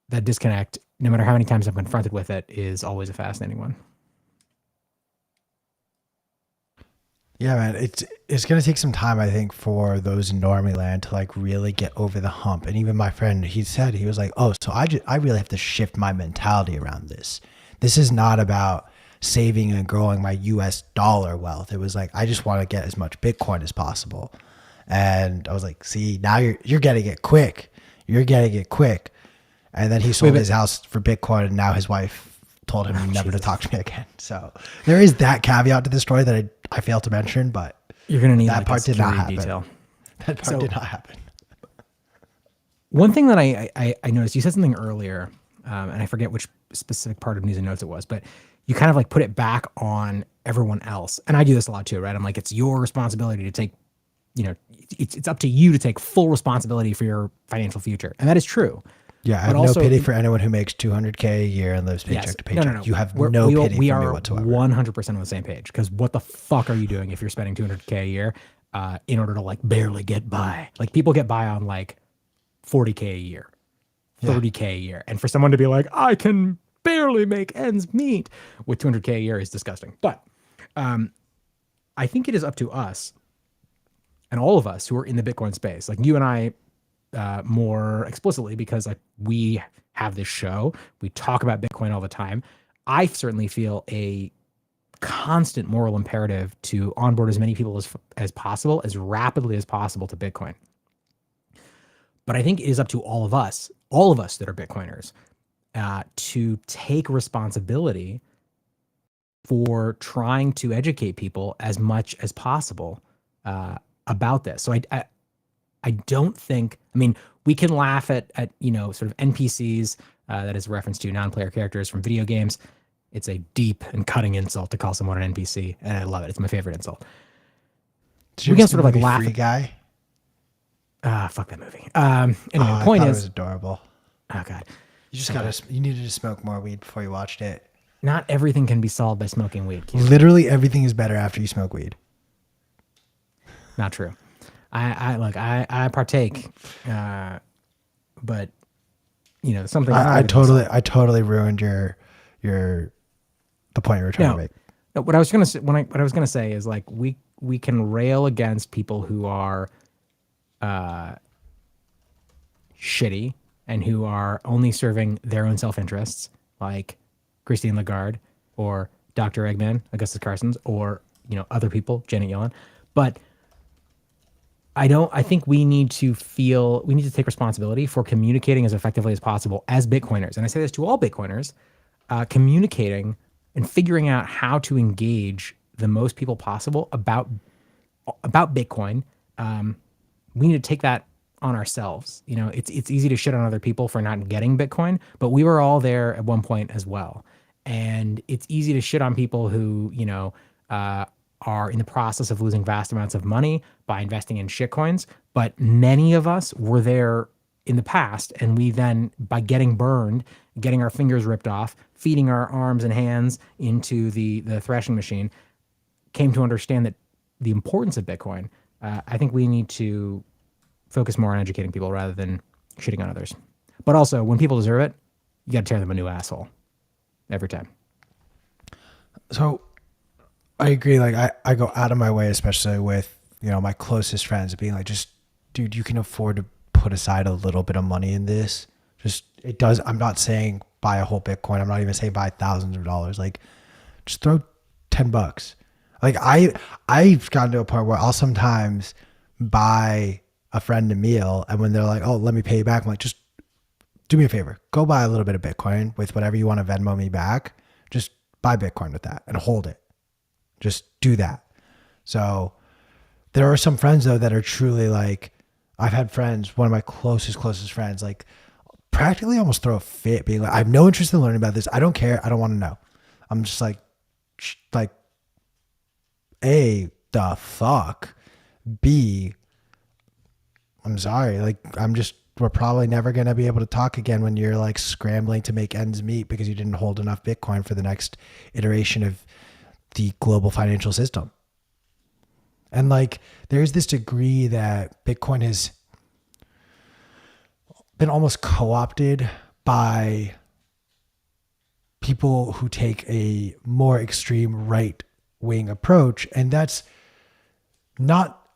that disconnect, no matter how many times I'm confronted with it, is always a fascinating one. Yeah, man, it's gonna take some time, I think, for those in normie land to like really get over the hump. And even my friend, he was like, "Oh, so I really have to shift my mentality around this. This is not about saving and growing my U.S. dollar wealth. It was like I just want to get as much Bitcoin as possible." And I was like, "See, now you're getting it quick. You're getting it quick." And then he sold his house for Bitcoin, and now his wife told him never to talk to me again. So there is that caveat to the story that I failed to mention, but You're going to need that like part did not happen. detail. That part did not happen. One thing that I noticed, you said something earlier, and I forget which specific part of News and Notes it was, but you kind of like put it back on everyone else. And I do this a lot too, right? I'm like, it's your responsibility to take, it's up to you to take full responsibility for your financial future. And that is true. Yeah, I have no pity for anyone who makes $200K a year and lives paycheck to paycheck. No. You have no pity for me whatsoever. We are 100% on the same page, because what the fuck are you doing if you're spending $200K a year in order to like barely get by? Like people get by on like $40K a year, $30K a year. And for someone to be like, I can barely make ends meet with $200K a year is disgusting. But I think it is up to us and all of us who are in the Bitcoin space. Like you and I more explicitly because like we have this show, we talk about Bitcoin all the time. I certainly feel a constant moral imperative to onboard as many people as possible, as rapidly as possible to Bitcoin. But I think it is up to all of us that are Bitcoiners, to take responsibility for trying to educate people as much as possible about this. So I don't think, I mean, we can laugh at sort of NPCs, that is a reference to non-player characters from video games. It's a deep and cutting insult to call someone an NPC, and I love it. It's my favorite insult. Did you We ever can see sort the of like movie laugh Free Guy? Fuck that movie. Anyway, the I point thought is, it was adorable. oh God, You just you needed to smoke more weed before you watched it. not everything can be solved by smoking weed. Q. Literally everything is better after you smoke weed. Not true. I partake, but something. I totally ruined the point you were trying to make. No, what I was gonna say is like we can rail against people who are shitty and who are only serving their own self-interests, like Christine Lagarde or Dr. Eggman, Augustus Carson's, or other people, Janet Yellen. But I think we need to take responsibility for communicating as effectively as possible as Bitcoiners. And I say this to all Bitcoiners, communicating and figuring out how to engage the most people possible about Bitcoin. We need to take that on ourselves. It's easy to shit on other people for not getting Bitcoin, but we were all there at one point as well. And it's easy to shit on people who, are in the process of losing vast amounts of money by investing in shitcoins. But many of us were there in the past, and we then, by getting burned, getting our fingers ripped off, feeding our arms and hands into the threshing machine, came to understand that the importance of Bitcoin. I think we need to focus more on educating people rather than shitting on others. But also, when people deserve it, you got to tear them a new asshole every time. So I agree. Like I go out of my way, especially with, my closest friends, being like, just, dude, you can afford to put aside a little bit of money in this. Just, it does. I'm not saying buy a whole Bitcoin. I'm not even saying buy thousands of dollars. Like, just throw $10. Like I've gotten to a point where I'll sometimes buy a friend a meal, and when they're like, oh, let me pay you back, I'm like, just do me a favor. Go buy a little bit of Bitcoin with whatever you want to Venmo me back. Just buy Bitcoin with that and hold it. Just do that. So there are some friends though that are truly like, I've had friends, one of my closest friends, like practically almost throw a fit being like, I have no interest in learning about this. I don't care. I don't want to know. I'm just like, A, the fuck? B, I'm sorry. Like, we're probably never going to be able to talk again when you're like scrambling to make ends meet because you didn't hold enough Bitcoin for the next iteration of the global financial system. And like, there's this degree that Bitcoin has been almost co-opted by people who take a more extreme right wing approach. And that's not,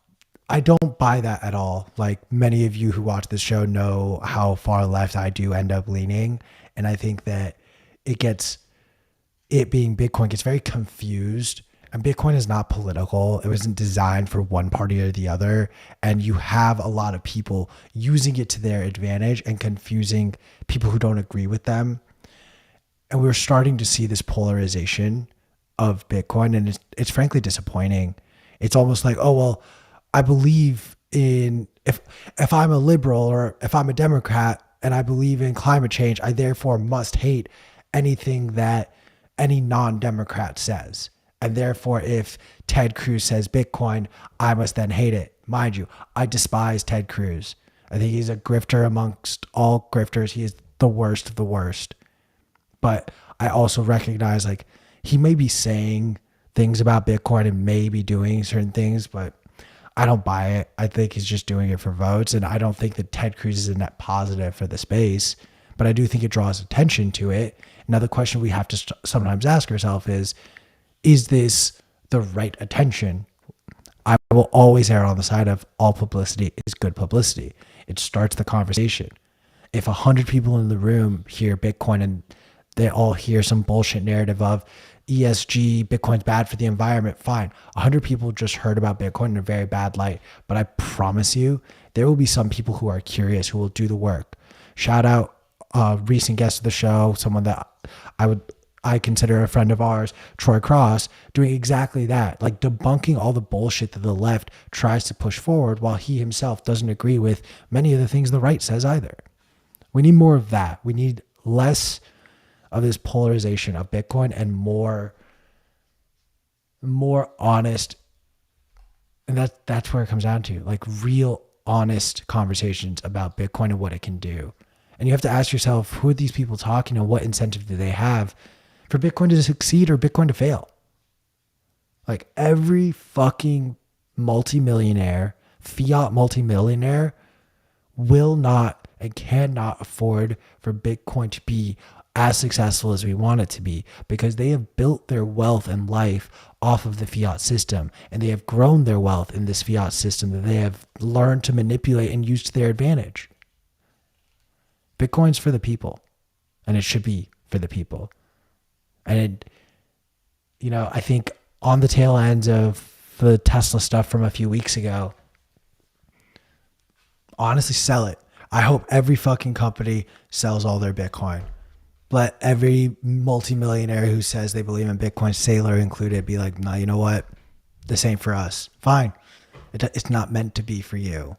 I don't buy that at all. Like, many of you who watch this show know how far left I do end up leaning. And I think that it being Bitcoin gets very confused, and Bitcoin is not political. It wasn't designed for one party or the other. And you have a lot of people using it to their advantage and confusing people who don't agree with them. And we're starting to see this polarization of Bitcoin, and it's frankly disappointing. It's almost like, oh, well, I believe in, if I'm a liberal or if I'm a Democrat and I believe in climate change, I therefore must hate anything that any non-Democrat says. And therefore, if Ted Cruz says Bitcoin, I must then hate it. Mind you, I despise Ted Cruz. I think he's a grifter amongst all grifters. He is the worst of the worst. But I also recognize, like, he may be saying things about Bitcoin and may be doing certain things, but I don't buy it. I think he's just doing it for votes. And I don't think that Ted Cruz is a net positive for the space, but I do think it draws attention to it. Another question we have to sometimes ask ourselves is this the right attention? I will always err on the side of all publicity is good publicity. It starts the conversation. If 100 people in the room hear Bitcoin and they all hear some bullshit narrative of ESG, Bitcoin's bad for the environment, fine. 100 people just heard about Bitcoin in a very bad light. But I promise you, there will be some people who are curious who will do the work. Shout out a recent guest of the show, someone that I consider a friend of ours, Troy Cross, doing exactly that, like debunking all the bullshit that the left tries to push forward while he himself doesn't agree with many of the things the right says either. We need more of that. We need less of this polarization of Bitcoin and more honest. And that's where it comes down to, like real honest conversations about Bitcoin and what it can do. And you have to ask yourself, who are these people talking and what incentive do they have for Bitcoin to succeed or Bitcoin to fail? Like every fucking multimillionaire, fiat multimillionaire will not and cannot afford for Bitcoin to be as successful as we want it to be, because they have built their wealth and life off of the fiat system, and they have grown their wealth in this fiat system that they have learned to manipulate and use to their advantage. Bitcoin's for the people, and it should be for the people. And I think on the tail end of the Tesla stuff from a few weeks ago, honestly, sell it. I hope every fucking company sells all their Bitcoin. Let every multimillionaire who says they believe in Bitcoin, Sailor included, be like, no, you know what? This ain't for us. Fine. It's not meant to be for you.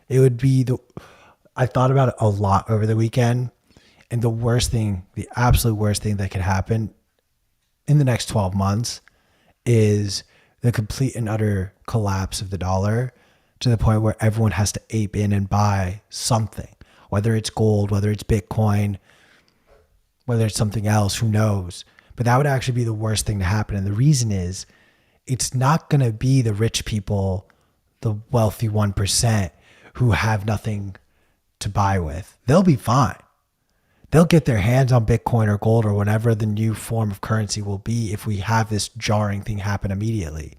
It would be I thought about it a lot over the weekend, and the absolute worst thing that could happen in the next 12 months is the complete and utter collapse of the dollar to the point where everyone has to ape in and buy something, whether it's gold, whether it's Bitcoin, whether it's something else, who knows? But that would actually be the worst thing to happen. And the reason is, it's not going to be the rich people, the wealthy 1% who have nothing to buy with. They'll be fine. They'll get their hands on Bitcoin or gold or whatever the new form of currency will be if we have this jarring thing happen immediately.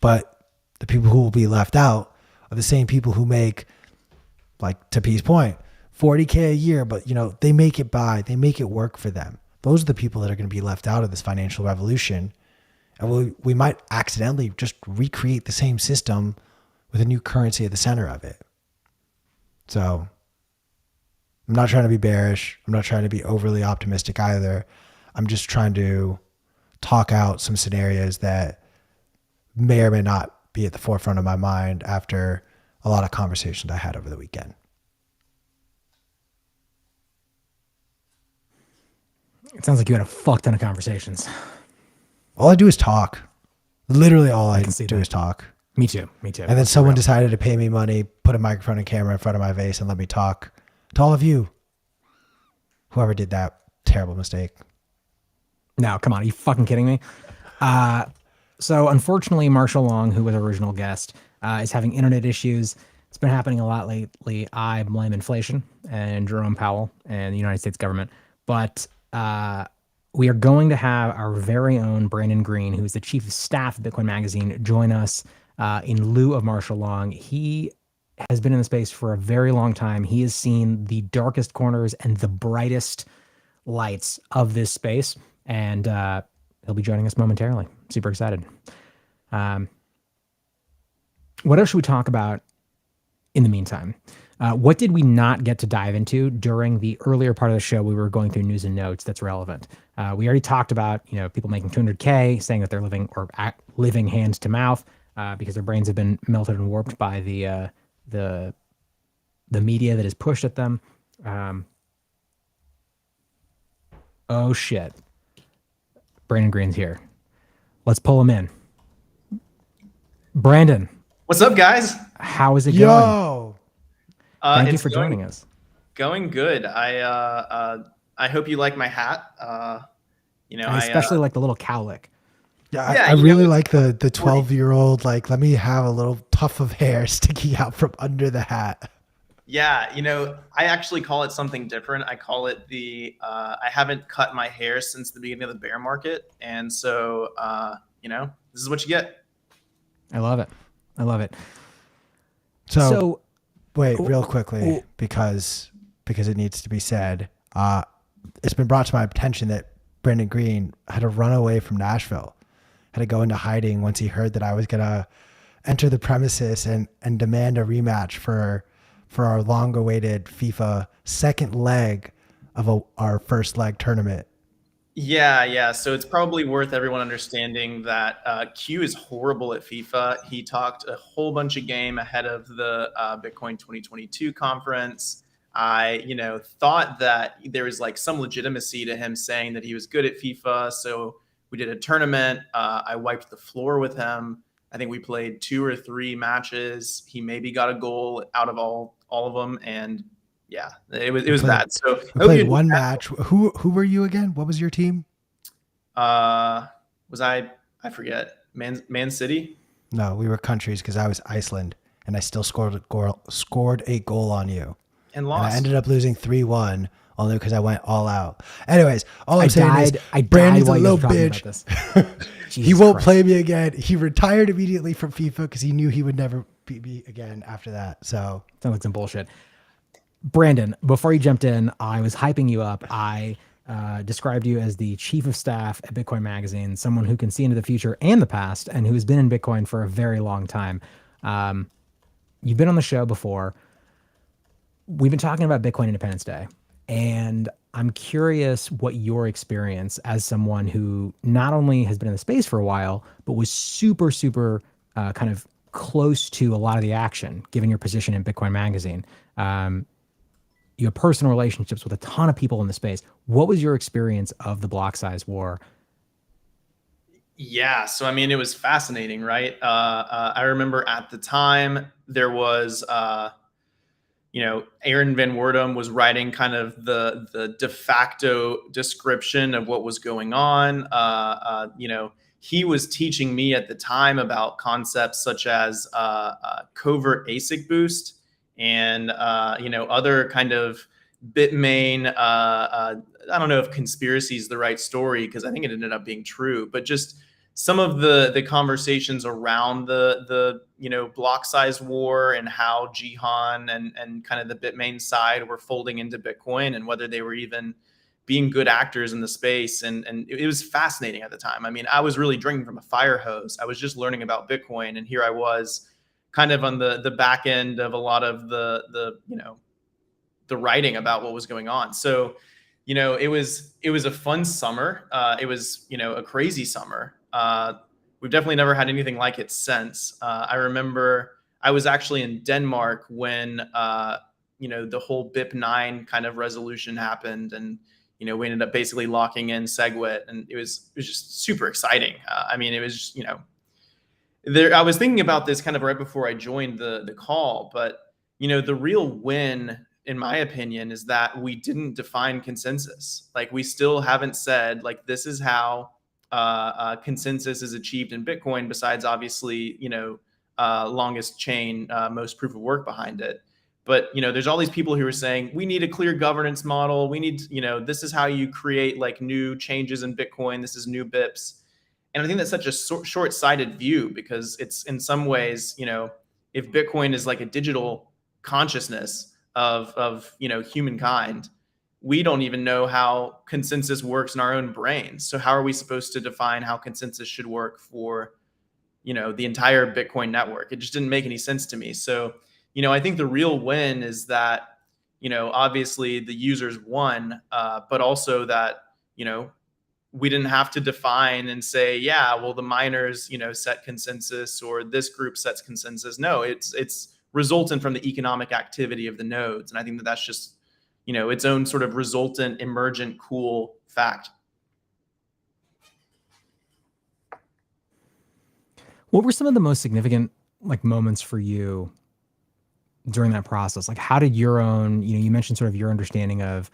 But the people who will be left out are the same people who make, like to P's point, $40K a year, but they make it work for them. Those are the people that are going to be left out of this financial revolution. And we might accidentally just recreate the same system with a new currency at the center of it. So I'm not trying to be bearish. I'm not trying to be overly optimistic either. I'm just trying to talk out some scenarios that may or may not be at the forefront of my mind after a lot of conversations I had over the weekend. It sounds like you had a fuck ton of conversations. All I do is talk. Literally all I can see do that. is talk. Me too. And then someone decided to pay me money, put a microphone and camera in front of my face, and let me talk to all of you. Whoever did that terrible mistake. No, come on. Are you fucking kidding me? So unfortunately, Marshall Long, who was our original guest, is having internet issues. It's been happening a lot lately. I blame inflation and Jerome Powell and the United States government. But we are going to have our very own Brandon Green, who's the chief of staff of Bitcoin Magazine, join us in lieu of Marshall Long. He has been in the space for a very long time. He has seen the darkest corners and the brightest lights of this space, and he'll be joining us momentarily. Super excited. What else should we talk about in the meantime? What did we not get to dive into during the earlier part of the show? We were going through news and notes that's relevant. We already talked about, people making 200K, saying that they're living hand to mouth because their brains have been melted and warped by the media that is pushed at them. Oh shit. Brandon Green's here. Let's pull him in. Brandon. What's up, guys? How is it going? Yo! Thank you for joining us. Going good. I hope you like my hat. I especially like the little cowlick. I really like the 12-year-old, like, let me have a little tuft of hair sticking out from under the hat. Yeah, I actually call it something different. I call it I haven't cut my hair since the beginning of the bear market. And so, this is what you get. I love it. I love it. So wait, oh, real quickly, because it needs to be said. It's been brought to my attention that Brandon Green had to run away from Nashville, had to go into hiding once he heard that I was gonna enter the premises and demand a rematch for our long-awaited FIFA second leg of our first leg tournament. Yeah. So it's probably worth everyone understanding that Q is horrible at FIFA. He talked a whole bunch of game ahead of the Bitcoin 2022 conference. I, thought that there was like some legitimacy to him saying that he was good at FIFA. So we did a tournament. I wiped the floor with him. I think we played 2 or 3 matches. He maybe got a goal out of all of them, and yeah, it was bad. So We played one match. Who were you again? What was your team? Was I forget. Man City? No, we were countries because I was Iceland and I still scored a goal on you. And lost. And I ended up losing 3-1 only because I went all out. Anyways, all I'm saying is I Brandon's a died little while you guys were talking bitch. about this. He Jesus won't Christ. play me again. He retired immediately from FIFA because he knew he would never beat me again after that. So Sounds like some bullshit. Brandon, before you jumped in, I was hyping you up. I described you as the chief of staff at Bitcoin Magazine, someone who can see into the future and the past, and who's been in Bitcoin for a very long time. You've been on the show before. We've been talking about Bitcoin Independence Day, and I'm curious what your experience as someone who not only has been in the space for a while, but was super, super kind of close to a lot of the action, given your position in Bitcoin Magazine. You have personal relationships with a ton of people in the space. What was your experience of the block size war? Yeah, so I mean, it was fascinating, right? I remember at the time there was, Aaron Van Werdum was writing kind of the de facto description of what was going on. He was teaching me at the time about concepts such as covert ASIC boost and other kind of Bitmain. I don't know if conspiracy is the right story because I think it ended up being true, but just some of the conversations around the block size war and how Jihan and kind of the Bitmain side were folding into Bitcoin and whether they were even being good actors in the space. And it was fascinating at the time. I mean, I was really drinking from a fire hose. I was just learning about Bitcoin, and here I was kind of on the back end of a lot of the writing about what was going on. So it was a fun summer. It was a crazy summer. We've definitely never had anything like it since. I remember I was actually in Denmark when the whole BIP9 kind of resolution happened, and we ended up basically locking in SegWit, and it was just super exciting. I mean, it was just, I was thinking about this kind of right before I joined the call, but the real win, in my opinion, is that we didn't define consensus. Like, we still haven't said, like, this is how consensus is achieved in Bitcoin, besides obviously, longest chain, most proof of work behind it. But, there's all these people who are saying, we need a clear governance model. We need, this is how you create like new changes in Bitcoin. This is new BIPs. And I think that's such a short-sighted view, because it's in some ways, if Bitcoin is like a digital consciousness of humankind, we don't even know how consensus works in our own brains. So how are we supposed to define how consensus should work for, the entire Bitcoin network? It just didn't make any sense to me. So, I think the real win is that, obviously the users won, but also that, we didn't have to define and say, yeah, well, the miners, set consensus, or this group sets consensus. No, it's resultant from the economic activity of the nodes. And I think that that's just, its own sort of resultant, emergent, cool fact. What were some of the most significant moments for you during that process? Like, how did your own, you mentioned sort of your understanding of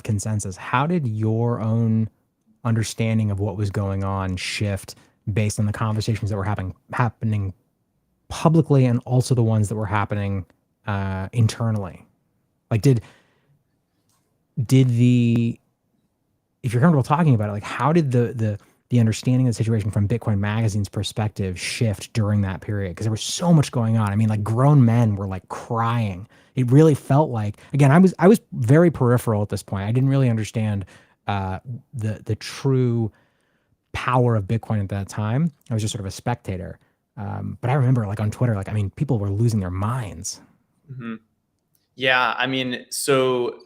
consensus. How did your own understanding of what was going on shift based on the conversations that were happening publicly, and also the ones that were happening internally? Like, did the, if you're comfortable talking about it, like, how did the the understanding of the situation from Bitcoin Magazine's perspective shift during that period, because there was so much going on. I mean, like grown men were like crying. It really felt like, again, I was very peripheral at this point. I didn't really understand the true power of Bitcoin at that time. I was just sort of a spectator. But I remember like on Twitter, like, I mean, people were losing their minds. Mm-hmm. Yeah, I mean, so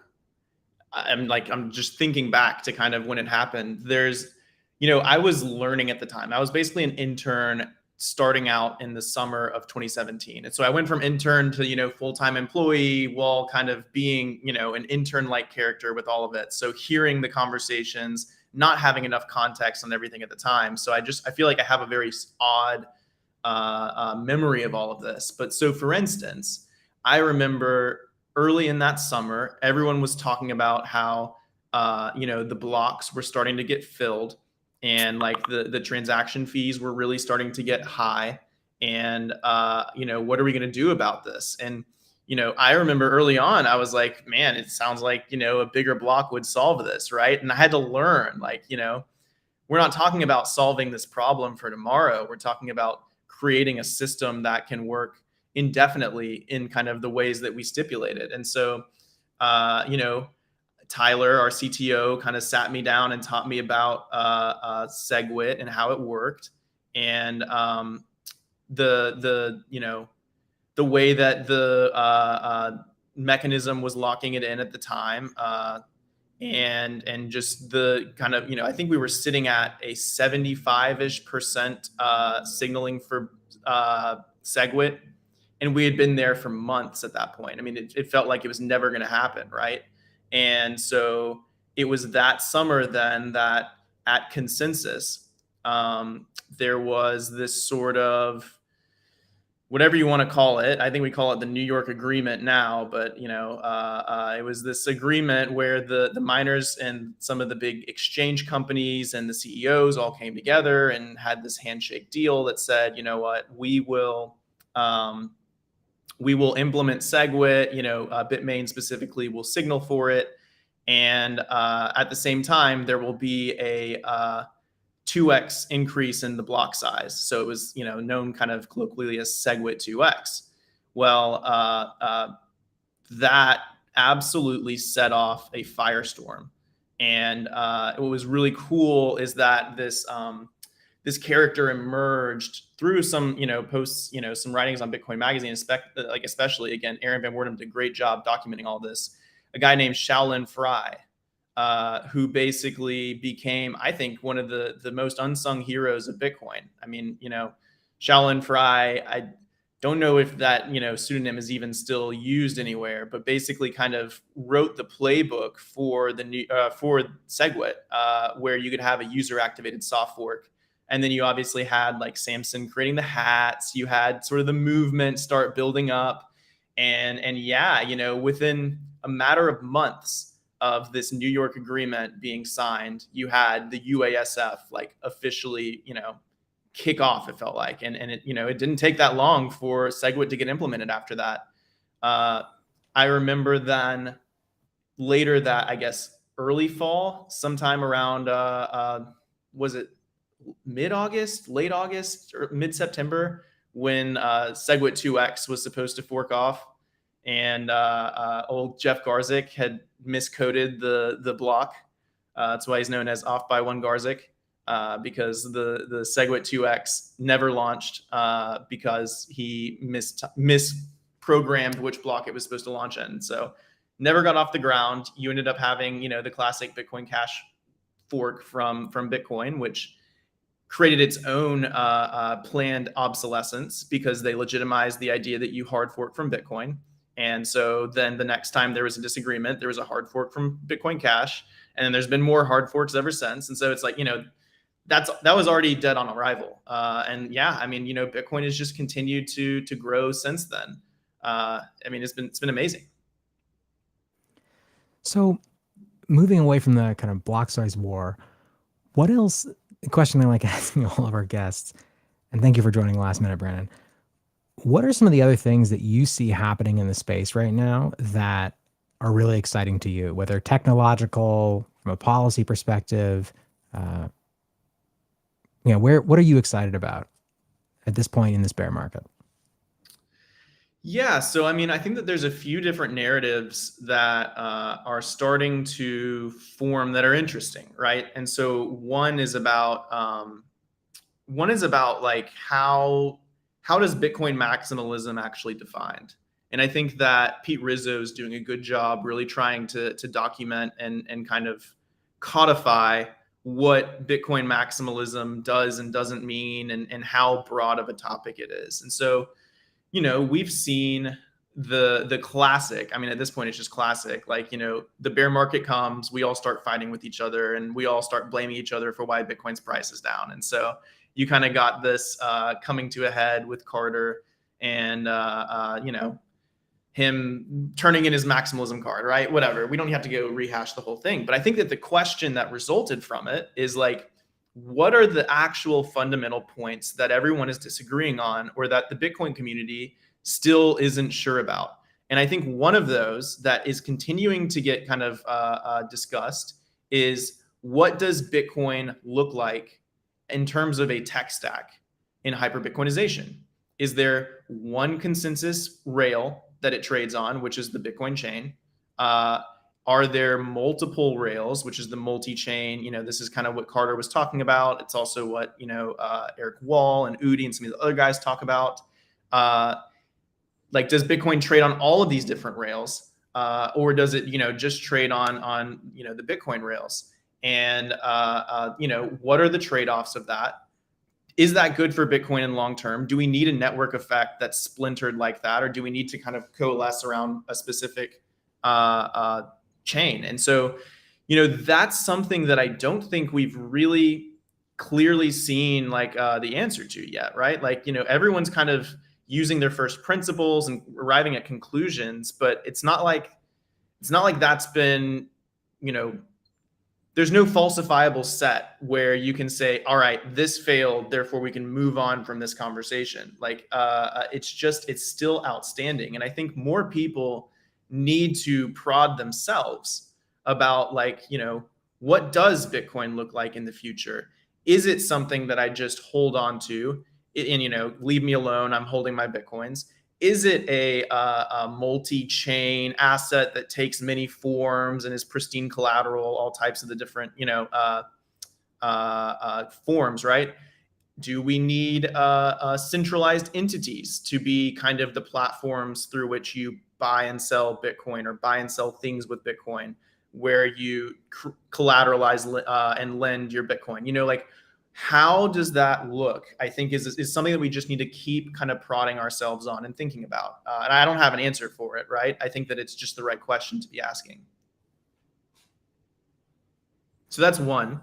I'm just thinking back to kind of when it happened. There's, I was learning at the time. I was basically an intern starting out in the summer of 2017. And so I went from intern to, full-time employee while kind of being, an intern-like character with all of it. So hearing the conversations, not having enough context on everything at the time. So I feel like I have a very odd memory of all of this. But so for instance, I remember early in that summer, everyone was talking about how, the blocks were starting to get filled and like the transaction fees were really starting to get high. And, what are we going to do about this? And, I remember early on, I was like, man, it sounds like, a bigger block would solve this. Right. And I had to learn, like, we're not talking about solving this problem for tomorrow. We're talking about creating a system that can work indefinitely in kind of the ways that we stipulated. And so, Tyler, our CTO, kind of sat me down and taught me about SegWit and how it worked, and the way that the mechanism was locking it in at the time, and just the kind of, I think we were sitting at a 75-ish% signaling for SegWit. And we had been there for months at that point. I mean, it felt like it was never going to happen, right? And so it was that summer then that at Consensus, there was this sort of, whatever you want to call it. I think we call it the New York Agreement now, but it was this agreement where the miners and some of the big exchange companies and the CEOs all came together and had this handshake deal that said, you know what, we will implement SegWit, Bitmain specifically will signal for it. And at the same time, there will be a 2x increase in the block size. So it was, known kind of colloquially as SegWit 2x. Well, that absolutely set off a firestorm. And what was really cool is that this character emerged through some, posts, some writings on Bitcoin Magazine, especially, again, Aaron Van Worden did a great job documenting all this. A guy named Shaolin Fry, who basically became, I think, one of the most unsung heroes of Bitcoin. I mean, Shaolin Fry, I don't know if that, pseudonym is even still used anywhere, but basically kind of wrote the playbook for for SegWit, where you could have a user activated soft fork. And then you obviously had like Samson creating the hats. You had sort of the movement start building up. And yeah, within a matter of months of this New York agreement being signed, you had the UASF like officially, kick off, it felt like. And it, it didn't take that long for SegWit to get implemented after that. I remember then later that, I guess, early fall, sometime around, was it mid-August, late August, or mid-September, when SegWit 2x was supposed to fork off, and old Jeff Garzik had miscoded the block. That's why he's known as off by one Garzik, because the SegWit 2x never launched because he misprogrammed which block it was supposed to launch in. So never got off the ground. You ended up having, the classic Bitcoin Cash fork from Bitcoin, which created its own planned obsolescence because they legitimized the idea that you hard fork from Bitcoin. And so then the next time there was a disagreement, there was a hard fork from Bitcoin Cash, and then there's been more hard forks ever since. And so it's like, that was already dead on arrival. And yeah, I mean, Bitcoin has just continued to grow since then. I mean, it's been amazing. So moving away from the kind of block size war, what else? The question I like asking all of our guests, and thank you for joining last minute, Brandon. What are some of the other things that you see happening in the space right now that are really exciting to you, whether technological, from a policy perspective? what are you excited about at this point in this bear market? Yeah, so I mean, I think that there's a few different narratives that are starting to form that are interesting, right? And so one is about like how does Bitcoin maximalism actually defined? And I think that Pete Rizzo is doing a good job really trying to document and kind of codify what Bitcoin maximalism does and doesn't mean, and how broad of a topic it is. And so, we've seen the classic. I mean, at this point, it's just classic. Like, the bear market comes, we all start fighting with each other, and we all start blaming each other for why Bitcoin's price is down. And so you kind of got this coming to a head with Carter, and him turning in his maximalism card, right? Whatever. We don't have to go rehash the whole thing. But I think that the question that resulted from it is like, what are the actual fundamental points that everyone is disagreeing on, or that the Bitcoin community still isn't sure about? And I think one of those that is continuing to get kind of discussed is, what does Bitcoin look like in terms of a tech stack in hyper Bitcoinization? Is there one consensus rail that it trades on, which is the Bitcoin chain? Are there multiple rails, which is the multi-chain? This is kind of what Carter was talking about. It's also what, Eric Wall and Udi and some of the other guys talk about. Like, does Bitcoin trade on all of these different rails? Or does it, just trade on the Bitcoin rails? And, what are the trade-offs of that? Is that good for Bitcoin in long term? Do we need a network effect that's splintered like that? Or do we need to kind of coalesce around a specific chain? And so, that's something that I don't think we've really clearly seen like the answer to yet, right? Like, everyone's kind of using their first principles and arriving at conclusions, but it's not like that's been, there's no falsifiable set where you can say, all right, this failed, therefore we can move on from this conversation. Like, it's still outstanding. And I think more people need to prod themselves about, like, what does Bitcoin look like in the future? Is it something that I just hold on to and, leave me alone, I'm holding my Bitcoins? Is it a multi-chain asset that takes many forms and is pristine collateral, all types of the different, forms, right? Do we need centralized entities to be kind of the platforms through which you buy and sell Bitcoin, or buy and sell things with Bitcoin, where you collateralize and lend your Bitcoin? Like, how does that look? I think is something that we just need to keep kind of prodding ourselves on and thinking about. And I don't have an answer for it, right? I think that it's just the right question to be asking. So that's one.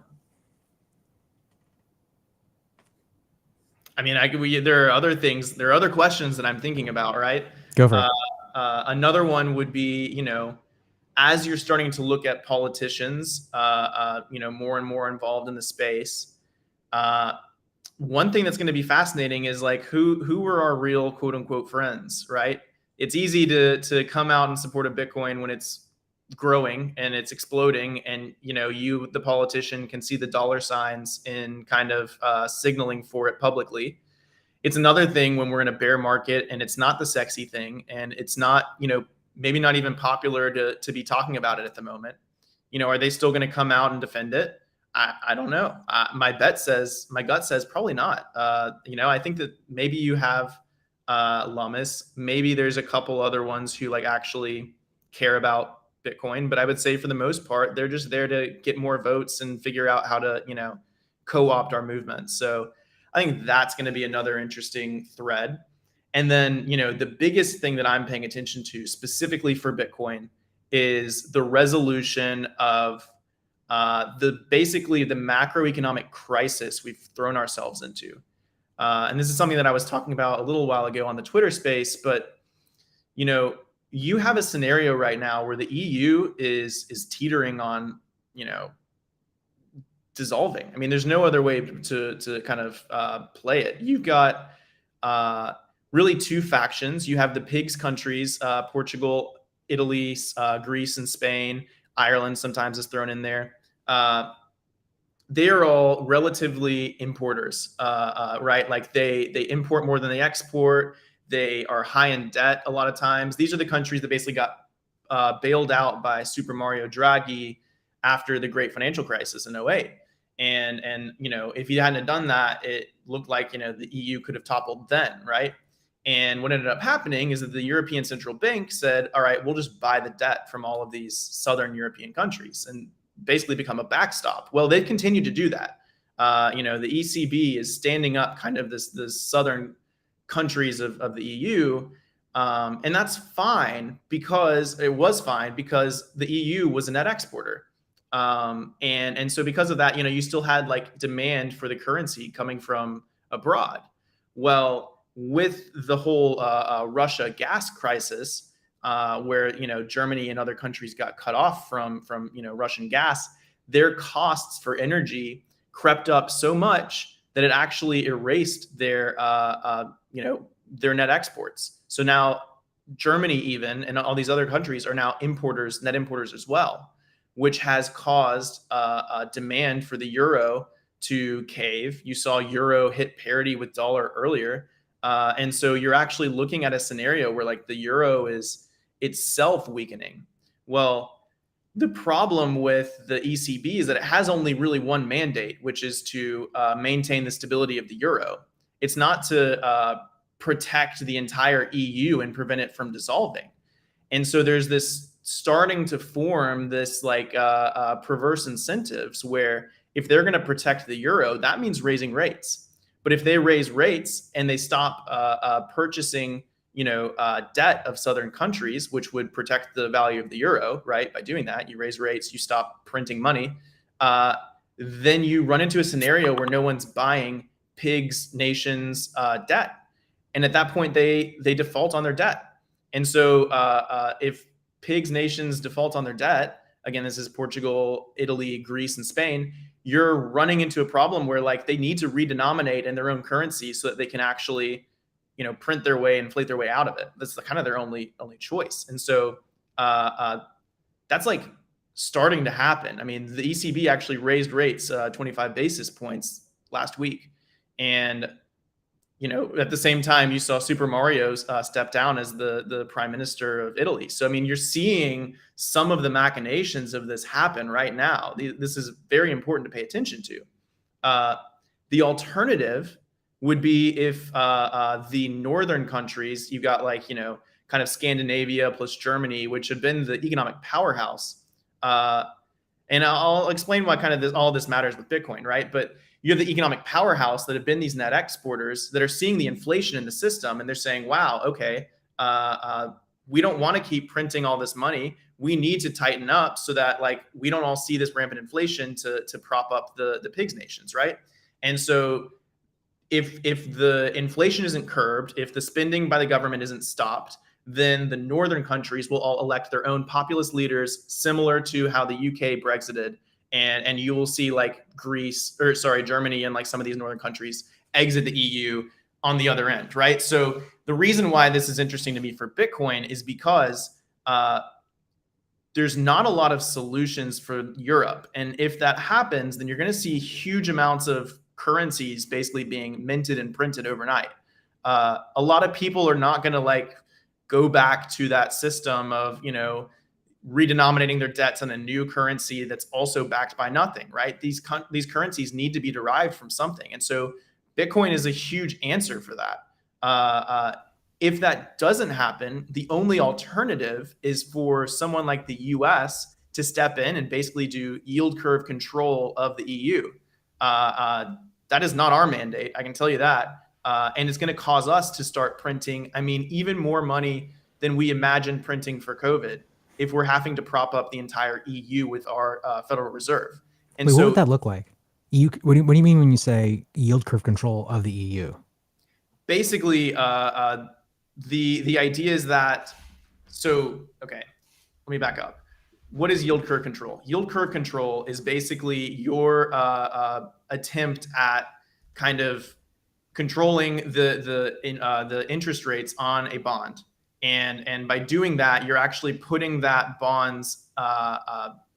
I mean, there are other things, there are other questions that I'm thinking about, right? Go for it. Another one would be, as you're starting to look at politicians, more and more involved in the space, one thing that's going to be fascinating is like, who are our real quote unquote friends, right? It's easy to come out and support a Bitcoin when it's growing and it's exploding, and you, the politician, can see the dollar signs in kind of signaling for it publicly. It's another thing when we're in a bear market and it's not the sexy thing, and it's not, maybe not even popular to be talking about it at the moment. Are they still going to come out and defend it? I don't know. My gut says probably not. I think that maybe you have Lummis. Maybe there's a couple other ones who like actually care about Bitcoin, but I would say for the most part, they're just there to get more votes and figure out how to, co-opt our movement. So I think that's going to be another interesting thread. And then, the biggest thing that I'm paying attention to specifically for Bitcoin is the resolution of basically the macroeconomic crisis we've thrown ourselves into. And this is something that I was talking about a little while ago on the Twitter space, but you have a scenario right now where the EU is teetering on, dissolving. I mean, there's no other way to kind of play it. You've got really two factions. You have the pigs countries, Portugal, Italy, Greece, and Spain. Ireland sometimes is thrown in there. they are all relatively importers, right? Like they import more than they export. They are high in debt a lot of times. These are the countries that basically got bailed out by Super Mario Draghi after the great financial crisis in '08. And if he hadn't done that, it looked like the EU could have toppled then, right? And what ended up happening is that the European Central Bank said, all right, we'll just buy the debt from all of these Southern European countries and basically become a backstop. Well, they've continued to do that. The ECB is standing up kind of this Southern countries of the EU. And that's fine because the EU was a net exporter. And so because of that, you still had like demand for the currency coming from abroad. Well, with the whole Russia gas crisis, where Germany and other countries got cut off from Russian gas, their costs for energy crept up so much that it actually erased their net exports. So now Germany even and all these other countries are now net importers as well, which has caused demand for the euro to cave. You saw euro hit parity with dollar earlier. And so you're actually looking at a scenario where like the euro is itself weakening. Well, the problem with the ECB is that it has only really one mandate, which is to maintain the stability of the euro. It's not to protect the entire EU and prevent it from dissolving. And so there's this starting to form this like perverse incentives where if they're going to protect the euro, that means raising rates. But if they raise rates and they stop purchasing, debt of Southern countries, which would protect the value of the euro, right? By doing that, you raise rates, you stop printing money, then you run into a scenario where no one's buying pigs nations' debt, and at that point they default on their debt. And so if pigs nations default on their debt, again, this is Portugal, Italy, Greece, and Spain, you're running into a problem where like they need to redenominate in their own currency so that they can actually, print their way, inflate their way out of it. That's kind of their only choice. And so that's like starting to happen. I mean, the ECB actually raised rates 25 basis points last week. And, at the same time, you saw Super Mario's step down as the prime minister of Italy. So, I mean, you're seeing some of the machinations of this happen right now. This is very important to pay attention to. The alternative would be if the northern countries, you got like, kind of Scandinavia plus Germany, which have been the economic powerhouse. And I'll explain why kind of all this matters with Bitcoin, right? But you have the economic powerhouse that have been these net exporters that are seeing the inflation in the system. And they're saying, wow, okay, we don't want to keep printing all this money. We need to tighten up so that like we don't all see this rampant inflation to prop up the pigs nations, right? And so if the inflation isn't curbed, if the spending by the government isn't stopped, then the northern countries will all elect their own populist leaders, similar to how the UK Brexited. And you will see like Germany and like some of these northern countries exit the EU on the other end, right? So the reason why this is interesting to me for Bitcoin is because there's not a lot of solutions for Europe. And if that happens, then you're going to see huge amounts of currencies basically being minted and printed overnight. A lot of people are not going to like go back to that system of, redenominating their debts on a new currency that's also backed by nothing, right? These currencies need to be derived from something. And so Bitcoin is a huge answer for that. If that doesn't happen, the only alternative is for someone like the US to step in and basically do yield curve control of the EU. That is not our mandate, I can tell you that. And it's going to cause us to start printing, even more money than we imagined printing for COVID, if we're having to prop up the entire EU with our Federal Reserve. And Wait, so, what would that look like? What do you mean when you say yield curve control of the EU? basically, the idea is that, okay, let me back up. What is yield curve control? Yield curve control is basically your attempt at kind of controlling the interest rates on a bond. And by doing that, you're actually putting that bond's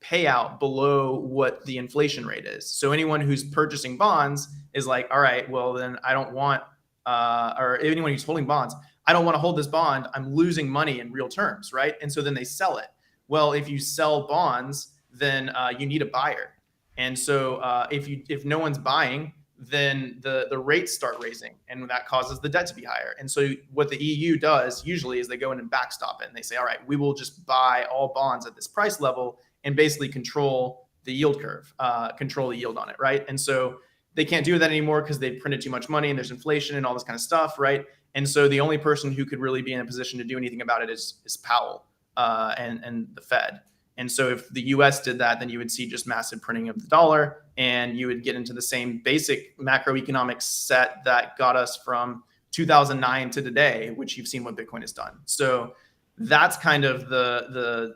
payout below what the inflation rate is. So anyone who's purchasing bonds is like, all right, well then I don't want, or anyone who's holding bonds, I don't want to hold this bond. I'm losing money in real terms, right? And so then they sell it. Well, if you sell bonds, then you need a buyer. And so if no one's buying, then the rates start raising, and that causes the debt to be higher. And so what the EU does usually is they go in and backstop it, and they say, all right, we will just buy all bonds at this price level and basically control the yield curve, control the yield on it, right? And so they can't do that anymore because they printed too much money and there's inflation and all this kind of stuff, right? And so the only person who could really be in a position to do anything about it is Powell and the Fed. And so if the US did that, then you would see just massive printing of the dollar, and you would get into the same basic macroeconomic set that got us from 2009 to today, which you've seen what Bitcoin has done. So that's kind of the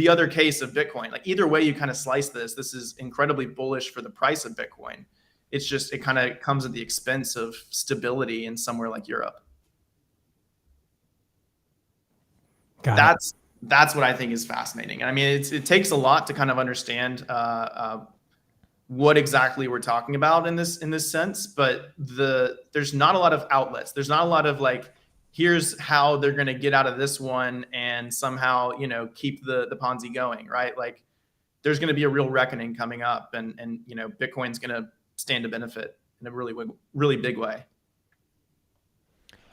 other case of Bitcoin. Like either way you kind of slice this is incredibly bullish for the price of Bitcoin. It's just, it kind of comes at the expense of stability in somewhere like Europe. That's what I think is fascinating. And I mean, it takes a lot to kind of understand what exactly we're talking about in this sense, but there's not a lot of outlets. There's not a lot of like, here's how they're going to get out of this one and somehow, keep the Ponzi going, right? Like there's going to be a real reckoning coming up, and Bitcoin's going to stand to benefit in a really, really big way.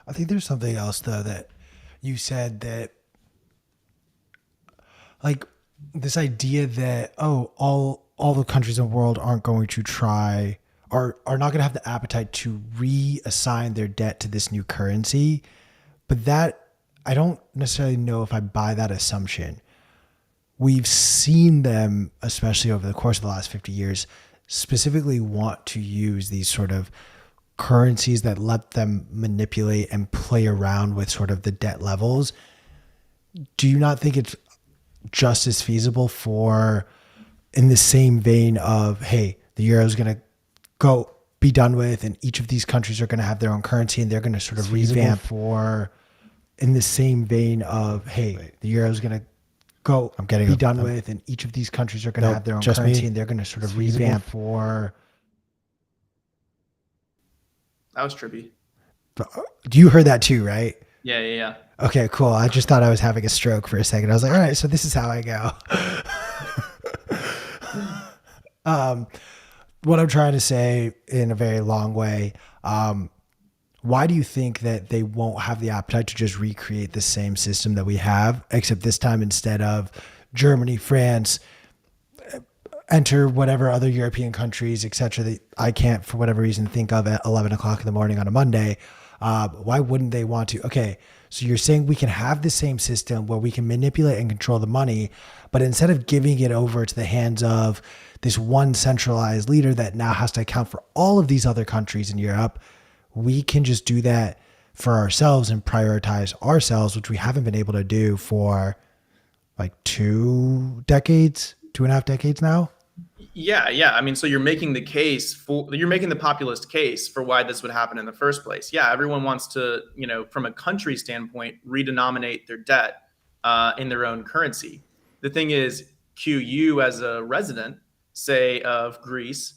I think there's something else though that you said, that like this idea that, all the countries in the world aren't going to try, are not going to have the appetite to reassign their debt to this new currency. But that, I don't necessarily know if I buy that assumption. We've seen them, especially over the course of the last 50 years, specifically want to use these sort of currencies that let them manipulate and play around with sort of the debt levels. Do you not think it's just as feasible for, in the same vein of, hey, the euro is going to go be done with, and each of these countries are going to have their own currency, and they're going to sort of revamp, for, in the same vein of, hey, the euro is going to go be done with, and each of these countries are going to have their own currency, and they're going to sort of revamp for. That was trippy. You heard that too, right? Yeah. Okay, cool. I just thought I was having a stroke for a second. I was like, all right, so this is how I go. What I'm trying to say in a very long way, why do you think that they won't have the appetite to just recreate the same system that we have, except this time instead of Germany, France, enter whatever other European countries, etc., that I can't for whatever reason think of at 11 o'clock in the morning on a Monday? Why wouldn't they want to? Okay, so you're saying we can have the same system where we can manipulate and control the money, but instead of giving it over to the hands of this one centralized leader that now has to account for all of these other countries in Europe, we can just do that for ourselves and prioritize ourselves, which we haven't been able to do for like 2.5 decades now. Yeah. I mean, so you're making the populist case for why this would happen in the first place. Yeah, everyone wants to, from a country standpoint, redenominate their debt in their own currency. The thing is, you as a resident, say, of Greece,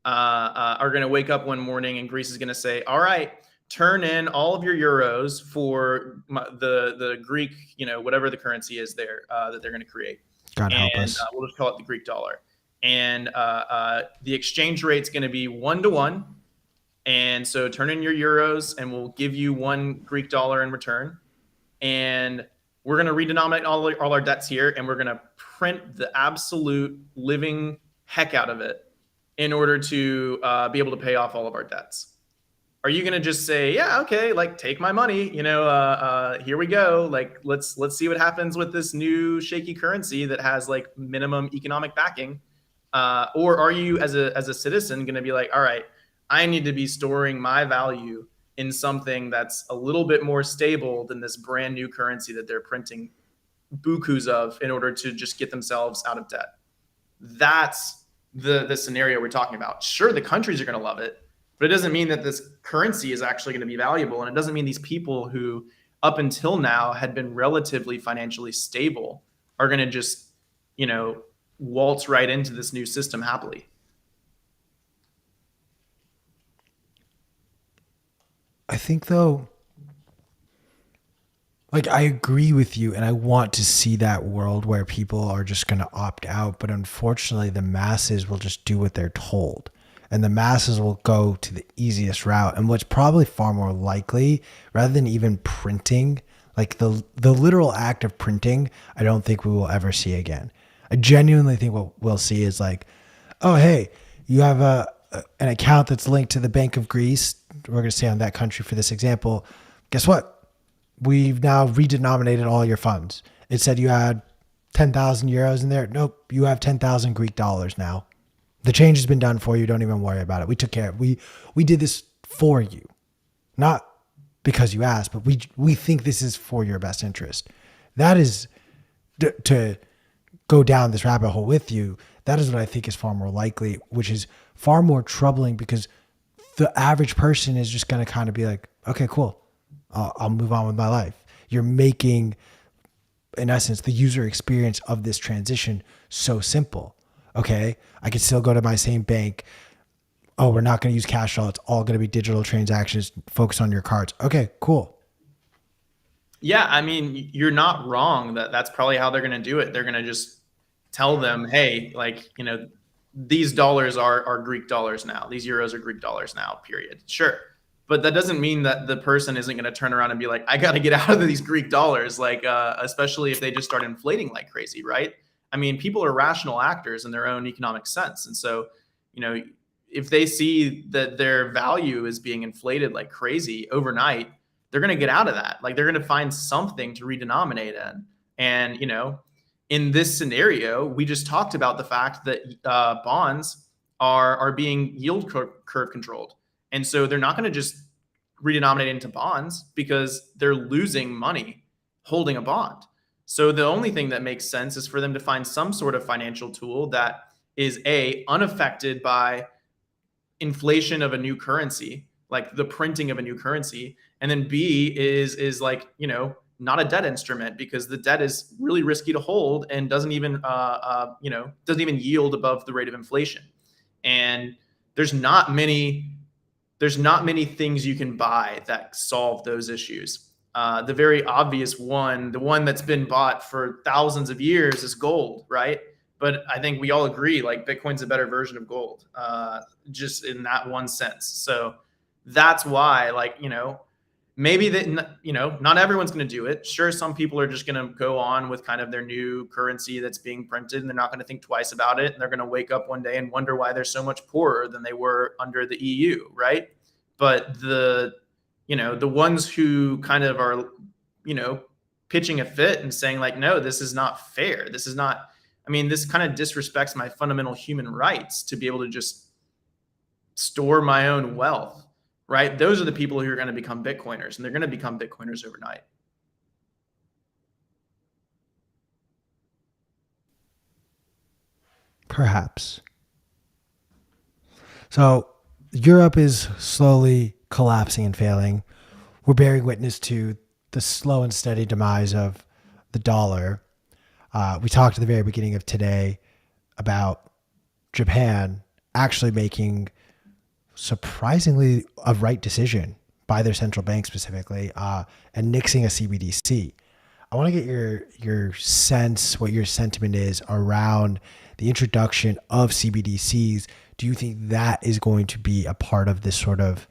are going to wake up one morning and Greece is going to say, all right, turn in all of your euros for the Greek, whatever the currency is there that they're going to create. God help us. We'll just call it the Greek dollar. And the exchange rate's going to be 1-to-1. And so turn in your euros and we'll give you 1 Greek dollar in return. And we're going to redenominate all our debts here, and we're going to print the absolute living heck out of it in order to be able to pay off all of our debts. Are you going to just say, yeah, okay, like take my money, here we go. Like, let's see what happens with this new shaky currency that has like minimum economic backing. Or are you as a citizen going to be like, all right, I need to be storing my value in something that's a little bit more stable than this brand new currency that they're printing bukus of in order to just get themselves out of debt? That's the scenario we're talking about. Sure, the countries are going to love it, but it doesn't mean that this currency is actually going to be valuable. And it doesn't mean these people who up until now had been relatively financially stable are going to just waltz right into this new system happily. I think though, like I agree with you and I want to see that world where people are just going to opt out, but unfortunately the masses will just do what they're told. And the masses will go to the easiest route. And what's probably far more likely, rather than even printing, like the literal act of printing, I don't think we will ever see again. I genuinely think what we'll see is like, oh hey, you have an account that's linked to the Bank of Greece. We're going to stay on that country for this example. Guess what? We've now redenominated all your funds. It said you had 10,000 euros in there. Nope, you have 10,000 Greek dollars now. The change has been done for you. Don't even worry about it. We took care of it. We did this for you. Not because you asked, but we think this is for your best interest. That is to go down this rabbit hole with you. That is what I think is far more likely, which is far more troubling because the average person is just going to kind of be like, okay, cool. I'll move on with my life. You're making, in essence, the user experience of this transition so simple. Okay, I can still go to my same bank. Oh, we're not going to use cash flow. It's all going to be digital transactions. Focus on your cards. Okay, cool. Yeah, I mean, you're not wrong that's probably how they're going to do it. They're going to just tell them, hey, like, these dollars are Greek dollars now. These euros are Greek dollars now, period. Sure. But that doesn't mean that the person isn't going to turn around and be like, I got to get out of these Greek dollars, like, especially if they just start inflating like crazy, right? I mean, people are rational actors in their own economic sense. And so, if they see that their value is being inflated like crazy overnight, they're going to get out of that. Like, they're going to find something to redenominate in. And, in this scenario, we just talked about the fact that bonds are being yield curve controlled. And so they're not going to just redenominate into bonds because they're losing money holding a bond. So the only thing that makes sense is for them to find some sort of financial tool that is unaffected by inflation of a new currency, like the printing of a new currency, and then B is like, not a debt instrument because the debt is really risky to hold and doesn't even yield above the rate of inflation. And there's not many things you can buy that solve those issues. The very obvious one, the one that's been bought for thousands of years, is gold, right? But I think we all agree, like, Bitcoin's a better version of gold, just in that one sense. So that's why, like, maybe that, not everyone's going to do it. Sure, some people are just going to go on with kind of their new currency that's being printed, and they're not going to think twice about it. And they're going to wake up one day and wonder why they're so much poorer than they were under the EU, right? But the ones who kind of are, pitching a fit and saying like, no, this is not fair. This is not, this kind of disrespects my fundamental human rights to be able to just store my own wealth, right? Those are the people who are going to become Bitcoiners, and they're going to become Bitcoiners overnight. Perhaps. So Europe is slowly collapsing and failing. We're bearing witness to the slow and steady demise of the dollar. We talked at the very beginning of today about Japan actually making surprisingly a right decision by their central bank specifically, and nixing a CBDC. I want to get your sense, what your sentiment is around the introduction of CBDCs. Do you think that is going to be a part of this sort of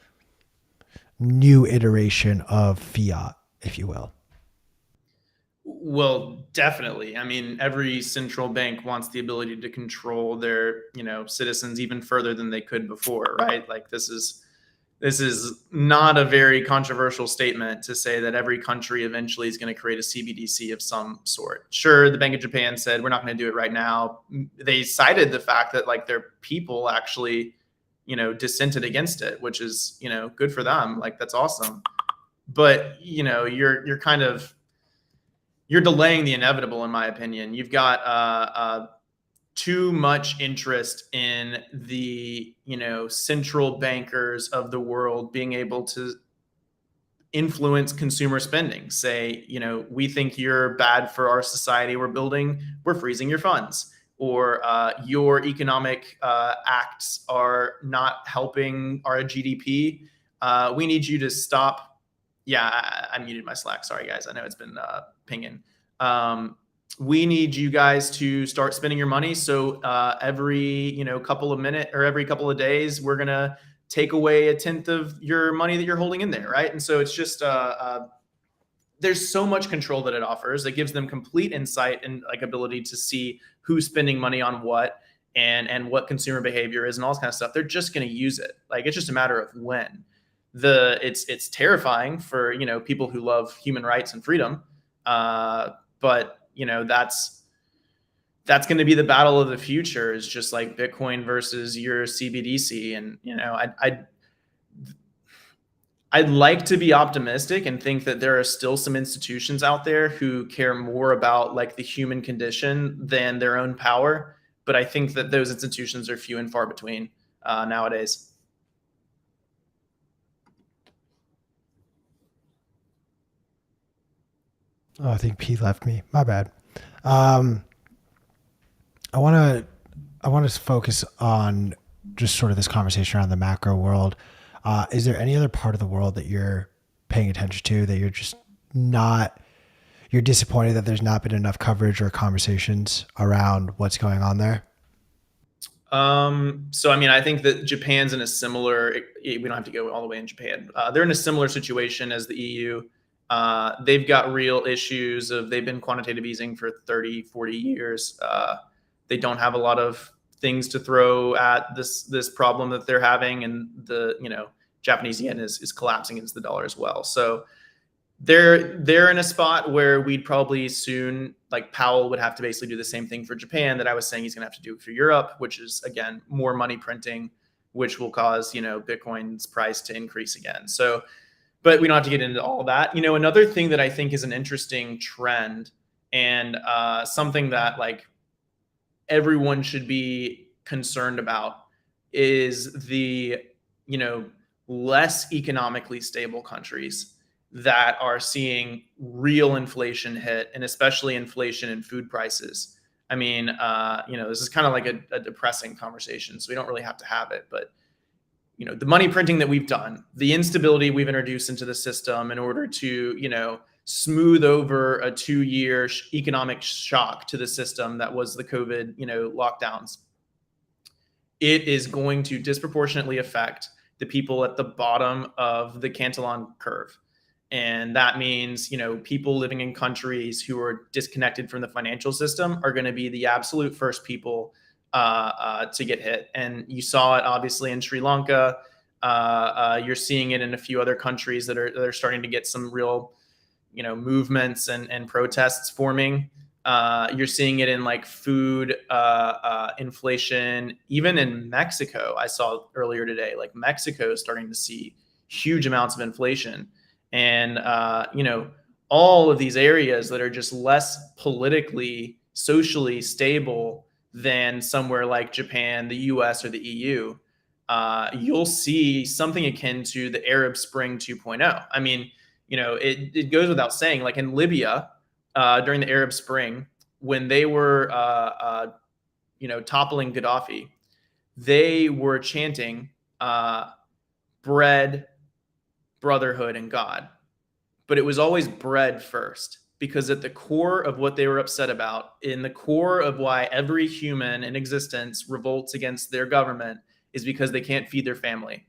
new iteration of fiat, if you will? Well, definitely. Every central bank wants the ability to control their, citizens even further than they could before, right? Like, this is not a very controversial statement to say that every country eventually is going to create a CBDC of some sort. Sure, the Bank of Japan said we're not going to do it right now. They cited the fact that, like, their people actually, dissented against it, which is, good for them. Like, that's awesome. But, you're delaying the inevitable, in my opinion. You've got too much interest in the, central bankers of the world being able to influence consumer spending. Say, we think you're bad for our society we're freezing your funds, or your economic acts are not helping our GDP. We need you to stop. Yeah, I muted my Slack. Sorry, guys. I know it's been pinging. We need you guys to start spending your money. So every couple of minutes or every couple of days, we're gonna take away 1/10 of your money that you're holding in there, right? And so it's just there's so much control that it offers. It gives them complete insight and like ability to see who's spending money on what and what consumer behavior is and all this kind of stuff. They're just going to use it. Like, it's just a matter of when. It's terrifying for people who love human rights and freedom, but that's going to be the battle of the future. Is just like Bitcoin versus your CBDC, and I'd like to be optimistic and think that there are still some institutions out there who care more about like the human condition than their own power. But I think that those institutions are few and far between nowadays. Oh, I think P left me. My bad. I want to focus on just sort of this conversation around the macro world. Is there any other part of the world that you're paying attention to that you're just you're disappointed that there's not been enough coverage or conversations around what's going on there? So, I mean, I think that Japan's in a similar, we don't have to go all the way in Japan. They're in a similar situation as the EU. They've got real issues they've been quantitative easing for 30, 40 years. They don't have a lot of things to throw at this problem that they're having, and the Japanese yen is collapsing against the dollar as well. So they're in a spot where we'd probably soon, like Powell would have to basically do the same thing for Japan that I was saying he's going to have to do for Europe, which is again more money printing, which will cause Bitcoin's price to increase again. So, but we don't have to get into all that. Another thing that I think is an interesting trend and something that like everyone should be concerned about is the less economically stable countries that are seeing real inflation hit, and especially inflation in food prices. I mean, this is kind of like a depressing conversation, so we don't really have to have it. But, the money printing that we've done, the instability we've introduced into the system in order to, smooth over a 2-year economic shock to the system that was the COVID, lockdowns, it is going to disproportionately affect the people at the bottom of the Cantillon curve. And that means, people living in countries who are disconnected from the financial system are going to be the absolute first people to get hit. And you saw it obviously in Sri Lanka. You're seeing it in a few other countries that are starting to get some real, movements and protests forming. You're seeing it in like food inflation, even in Mexico. I saw earlier today, like Mexico is starting to see huge amounts of inflation. And, all of these areas that are just less politically, socially stable than somewhere like Japan, the US, or the EU, you'll see something akin to the Arab Spring 2.0. I mean, it goes without saying, like in Libya, during the Arab Spring, when they were, toppling Gaddafi, they were chanting bread, brotherhood, and God. But it was always bread first, because at the core of what they were upset about, in the core of why every human in existence revolts against their government, is because they can't feed their family.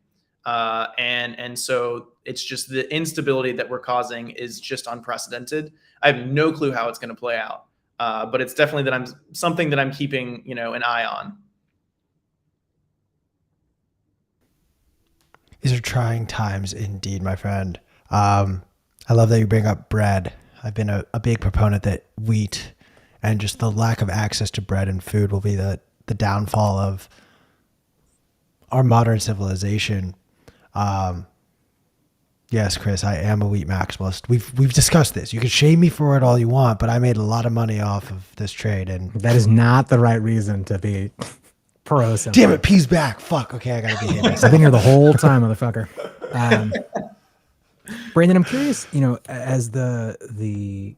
And so it's just the instability that we're causing is just unprecedented. I have no clue how it's going to play out, but it's definitely something that I'm keeping an eye on. These are trying times indeed, my friend. I love that you bring up bread. I've been a big proponent that wheat and just the lack of access to bread and food will be the downfall of our modern civilization. Yes, Chris, I am a wheat maximalist. We've discussed this. You can shame me for it all you want, but I made a lot of money off of this trade, and that is not the right reason to be pro. Damn it, P's back. Fuck. Okay, I gotta be here. I've been here the whole time, motherfucker. Brandon, I'm curious, as the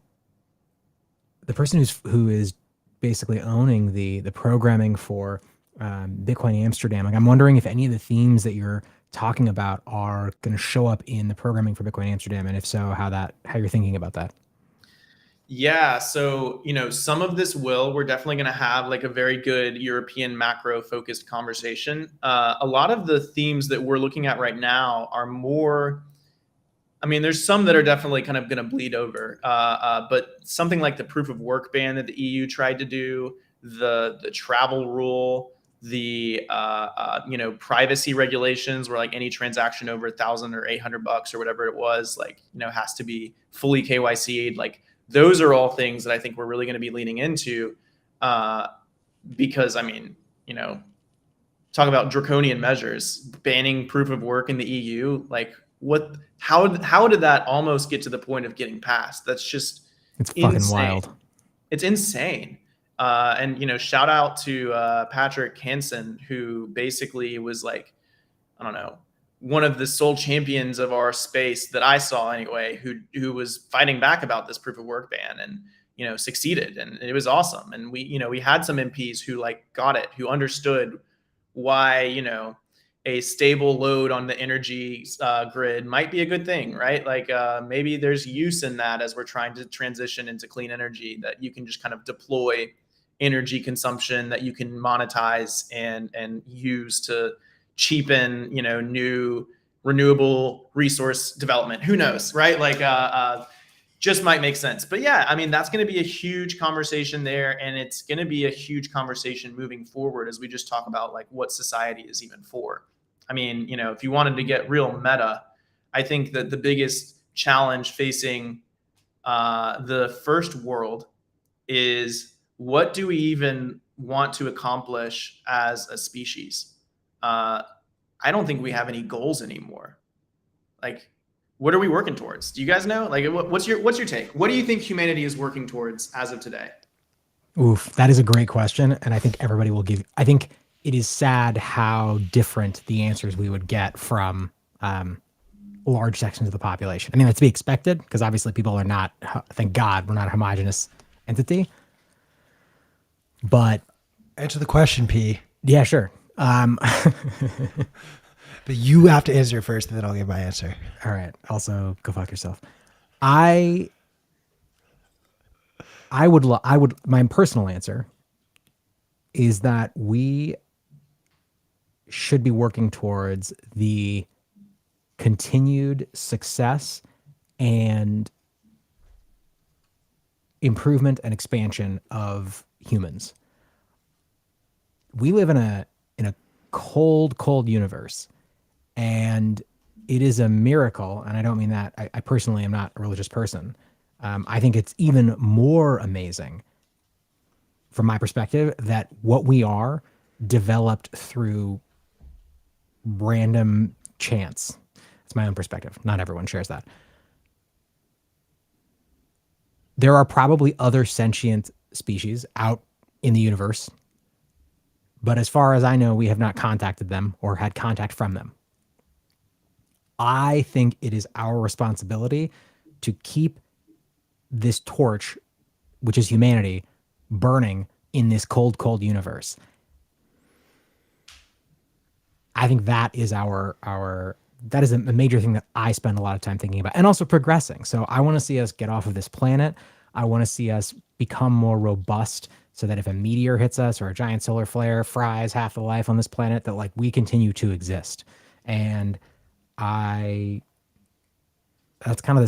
person who is basically owning the programming for Bitcoin Amsterdam, like I'm wondering if any of the themes that you're talking about are going to show up in the programming for Bitcoin Amsterdam, and if so, how you're thinking about that. Yeah, so some of this we're definitely going to have like a very good European macro focused conversation. A lot of the themes that we're looking at right now are more. I mean, there's some that are definitely kind of going to bleed over, but something like the proof of work ban that the EU tried to do, the travel rule, the privacy regulations, where like any transaction over $1,000 or $800 or whatever it was, like has to be fully KYC'd. Like those are all things that I think we're really going to be leaning into, because I mean, talk about draconian measures, banning proof of work in the EU, like. How did that almost get to the point of getting passed? That's just fucking insane. Wild. It's insane. And shout out to Patrick Hansen, who basically was like, I don't know, one of the sole champions of our space that I saw anyway, who was fighting back about this proof of work ban and succeeded, and it was awesome. And we had some MPs who like got it, who understood why a stable load on the energy grid might be a good thing, right? Like maybe there's use in that as we're trying to transition into clean energy, that you can just kind of deploy energy consumption that you can monetize and use to cheapen, new renewable resource development. Who knows, right? Like just might make sense. But yeah, I mean, that's going to be a huge conversation there. And it's going to be a huge conversation moving forward as we just talk about like what society is even for. I mean, if you wanted to get real meta, I think that the biggest challenge facing the first world is, what do we even want to accomplish as a species? I don't think we have any goals anymore. Like, what are we working towards? Do you guys know? Like, what's your take? What do you think humanity is working towards as of today? Oof, that is a great question, and I think everybody will give. I think it is sad how different the answers we would get from large sections of the population. I mean, that's to be expected, because obviously people are not. Thank God, we're not a homogenous entity. But answer the question, P. Yeah, sure. But you have to answer first, and then I'll give my answer. All right. Also, go fuck yourself. I would. My personal answer is that we should be working towards the continued success and improvement and expansion of humans. We live in a cold universe. And it is a miracle, and I don't mean that. I personally am not a religious person. I think it's even more amazing, from my perspective, that what we are developed through random chance. It's my own perspective. Not everyone shares that. There are probably other sentient species out in the universe, but as far as I know, we have not contacted them or had contact from them. I think it is our responsibility to keep this torch, which is humanity, burning in this cold universe. I think that is that is a major thing that I spend a lot of time thinking about, and also progressing. So I want to see us get off of this planet. I want to see us become more robust, so that if a meteor hits us or a giant solar flare fries half the life on this planet, that like we continue to exist. And that's kind of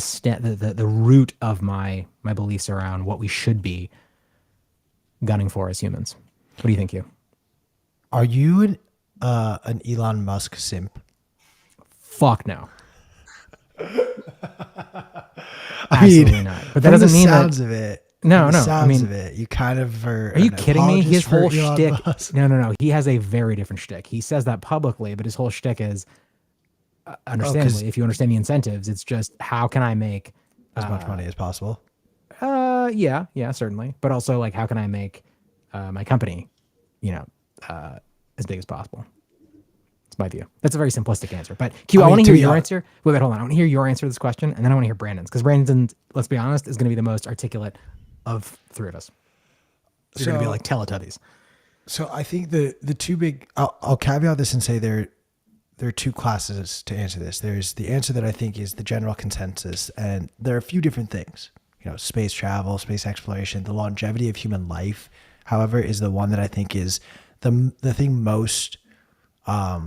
the root of my beliefs around what we should be gunning for as humans. What do you think, Hugh? Are you an Elon Musk simp? Fuck no. Absolutely not. But that doesn't mean sounds that, of it. No. Sounds of it. You kind of are you kidding me? His whole shtick. No. He has a very different shtick. He says that publicly, but his whole shtick is, understandably, if you understand the incentives, it's just how can I make as much money as possible. Yeah, certainly. But also like how can I make my company, as big as possible. It's my view. That's a very simplistic answer. But Q, I I mean, want to to hear be your honest- answer. Wait, hold on. I want to hear your answer to this question, and then I want to hear Brandon's, because Brandon, let's be honest, is going to be the most articulate of three of us. You're going to be So- like Teletubbies. So I think the two big, I'll caveat this and say there are two classes to answer this. There's the answer that I think is the general consensus, and there are a few different things. Space travel, space exploration, the longevity of human life, however, is the one that I think is the thing most, a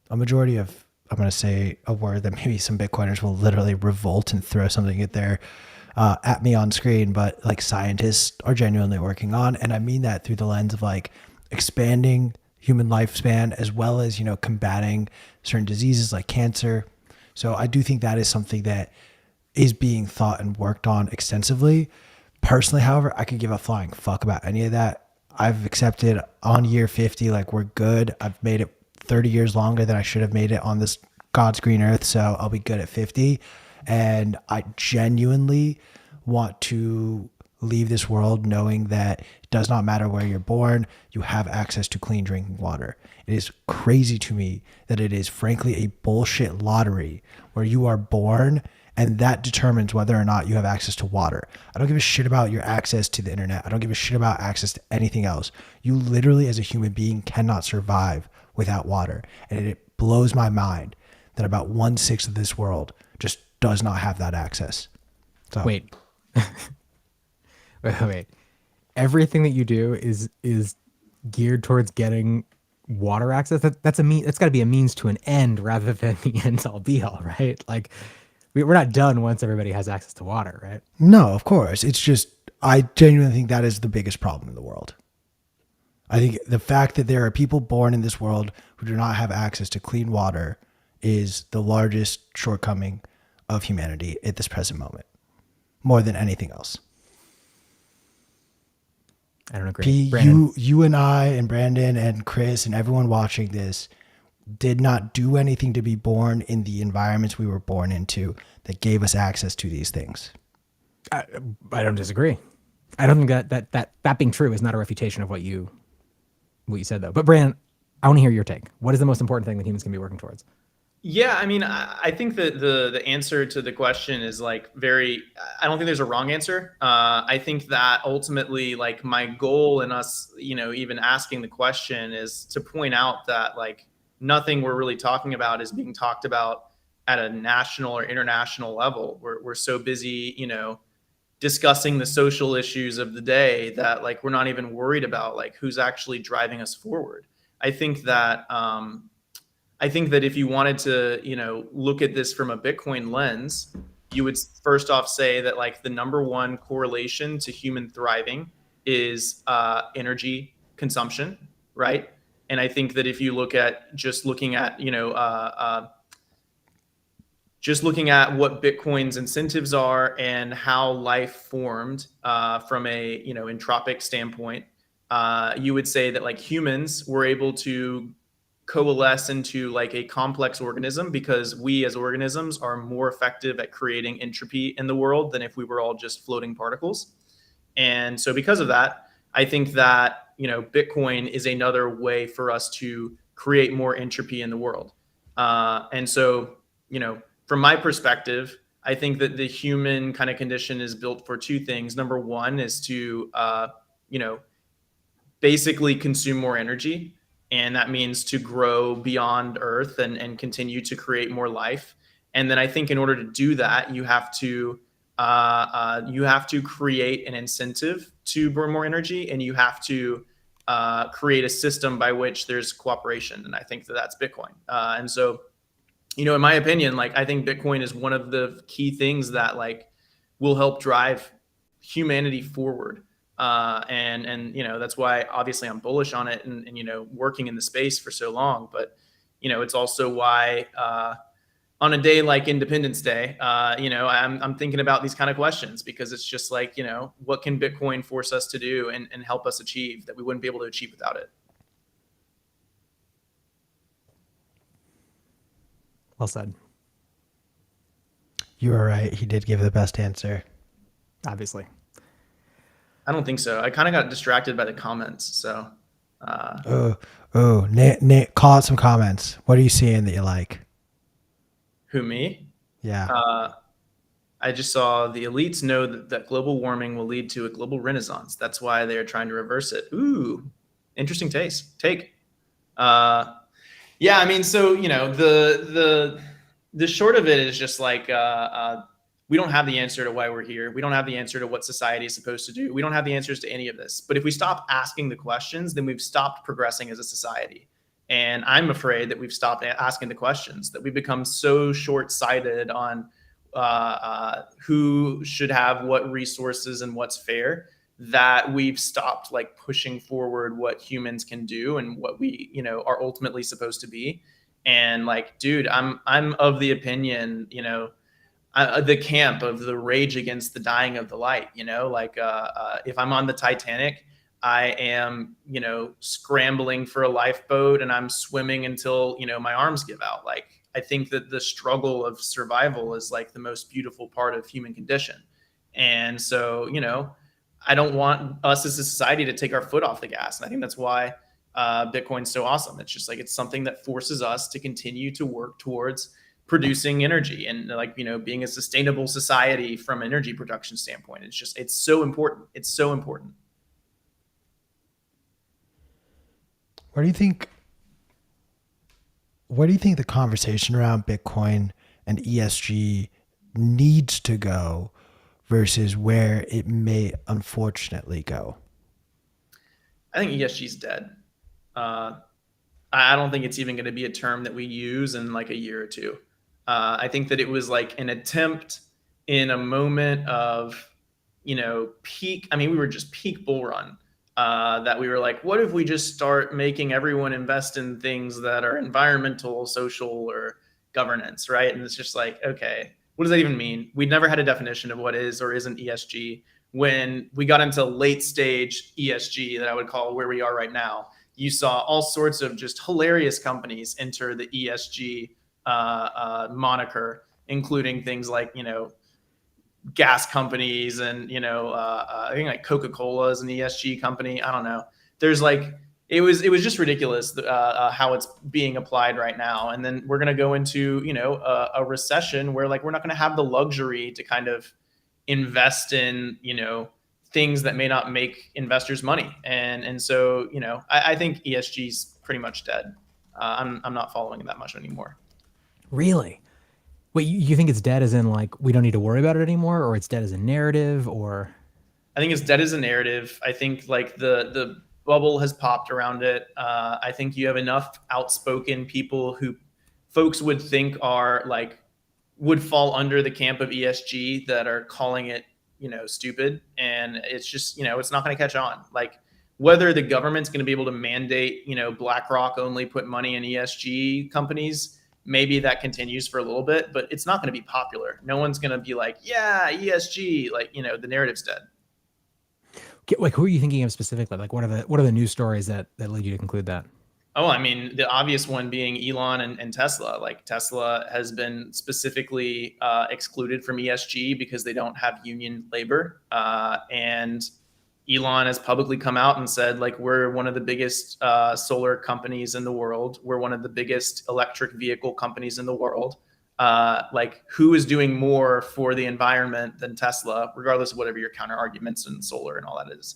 majority of, I'm going to say a word that maybe some Bitcoiners will literally revolt and throw something at me on screen, but like scientists are genuinely working on. And I mean that through the lens of like expanding human lifespan, as well as, combating certain diseases like cancer. So I do think that is something that is being thought and worked on extensively. Personally, however, I could give a flying fuck about any of that. I've accepted on year 50, like we're good. I've made it 30 years longer than I should have made it on this God's green earth. So I'll be good at 50. And I genuinely want to leave this world knowing that it does not matter where you're born, you have access to clean drinking water. It is crazy to me that it is frankly a bullshit lottery where you are born and that determines whether or not you have access to water. I don't give a shit about your access to the internet. I don't give a shit about access to anything else. You literally, as a human being, cannot survive without water. And it blows my mind that about 1/6 of this world just does not have that access. So Wait. wait. Everything that you do is geared towards getting water access. That's got to be a means to an end rather than the end all be all, right? Like we're not done once everybody has access to water, right? No, of course. It's just, I genuinely think that is the biggest problem in the world. I think the fact that there are people born in this world who do not have access to clean water is the largest shortcoming of humanity at this present moment, more than anything else. I don't agree. P, Brandon, you and I and Brandon and Chris and everyone watching this did not do anything to be born in the environments we were born into that gave us access to these things. I don't disagree. I don't think that being true is not a refutation of what you said though. But Brandon, I want to hear your take. What is the most important thing that humans can be working towards? Yeah, I mean, I think that the answer to the question is like I don't think there's a wrong answer. I think that ultimately, like my goal in us, even asking the question is to point out that like nothing we're really talking about is being talked about at a national or international level. We're so busy, discussing the social issues of the day that like we're not even worried about like who's actually driving us forward. I think that if you wanted to, look at this from a Bitcoin lens, you would first off say that like the number one correlation to human thriving is energy consumption, right? And I think that if you look at just looking at what Bitcoin's incentives are and how life formed from a entropic standpoint, you would say that like humans were able to coalesce into like a complex organism because we as organisms are more effective at creating entropy in the world than if we were all just floating particles. And so because of that, I think that, Bitcoin is another way for us to create more entropy in the world. And so, from my perspective, I think that the human kind of condition is built for two things. Number one is to, basically consume more energy. And that means to grow beyond Earth and continue to create more life. And then I think in order to do that, you have to create an incentive to burn more energy, and you have to create a system by which there's cooperation. And I think that that's Bitcoin. And so, in my opinion, like I think Bitcoin is one of the key things that like will help drive humanity forward. And that's why obviously I'm bullish on it and working in the space for so long. But it's also why on a day like Independence Day, I'm thinking about these kind of questions because it's just like what can Bitcoin force us to do and help us achieve that we wouldn't be able to achieve without it. Well said. You were right. He did give the best answer. Obviously. I don't think so. I kind of got distracted by the comments. So Call out some comments. What are you seeing that you like? Who, me? Yeah. I just saw the elites know that global warming will lead to a global renaissance. That's why they are trying to reverse it. Ooh, interesting take. Yeah, I mean, so the short of it is just like we don't have the answer to why we're here. We don't have the answer to what society is supposed to do. We don't have the answers to any of this. But if we stop asking the questions, then we've stopped progressing as a society. And I'm afraid that we've stopped asking the questions, that we've become so short-sighted on who should have what resources and what's fair, that we've stopped like pushing forward what humans can do and what we are ultimately supposed to be. And like, dude, I'm of the opinion, the camp of the rage against the dying of the light. Like if I'm on the Titanic, I am scrambling for a lifeboat and I'm swimming until my arms give out. Like, I think that the struggle of survival is like the most beautiful part of human condition. And so I don't want us as a society to take our foot off the gas. And I think that's why Bitcoin's so awesome. It's just like, it's something that forces us to continue to work towards producing energy and like, being a sustainable society from an energy production standpoint. It's so important. It's so important. Where do you think the conversation around Bitcoin and ESG needs to go versus where it may unfortunately go? I think ESG is dead. I don't think it's even going to be a term that we use in like a year or two. I think that it was like an attempt in a moment of, peak. I mean, we were just peak bull run. That we were like, what if we just start making everyone invest in things that are environmental, social, or governance, right? And it's just like, okay, what does that even mean? We never had a definition of what is or isn't ESG. When we got into late stage ESG, that I would call where we are right now, you saw all sorts of just hilarious companies enter the ESG moniker, including things like, gas companies and I think like Coca-Cola is an ESG company. I don't know. There's like it was just ridiculous how it's being applied right now. And then we're gonna go into a recession where like we're not gonna have the luxury to kind of invest in things that may not make investors money. And so I think ESG is pretty much dead. I'm not following it that much anymore. Really? Wait, you think it's dead as in like we don't need to worry about it anymore, or it's dead as a narrative, or? I think it's dead as a narrative. I think like the bubble has popped around it. I think you have enough outspoken people who folks would think are like would fall under the camp of ESG that are calling it stupid, and it's just it's not going to catch on. Like whether the government's going to be able to mandate BlackRock only put money in ESG companies. Maybe that continues for a little bit, but it's not going to be popular. No one's going to be like, yeah, ESG, like, the narrative's dead. Like, who are you thinking of specifically? Like, what are the news stories that lead you to conclude that? Oh, I mean, the obvious one being Elon and Tesla. Like Tesla has been specifically excluded from ESG because they don't have union labor. And Elon has publicly come out and said, like, we're one of the biggest solar companies in the world. We're one of the biggest electric vehicle companies in the world. Like, who is doing more for the environment than Tesla, regardless of whatever your counter arguments in solar and all that is.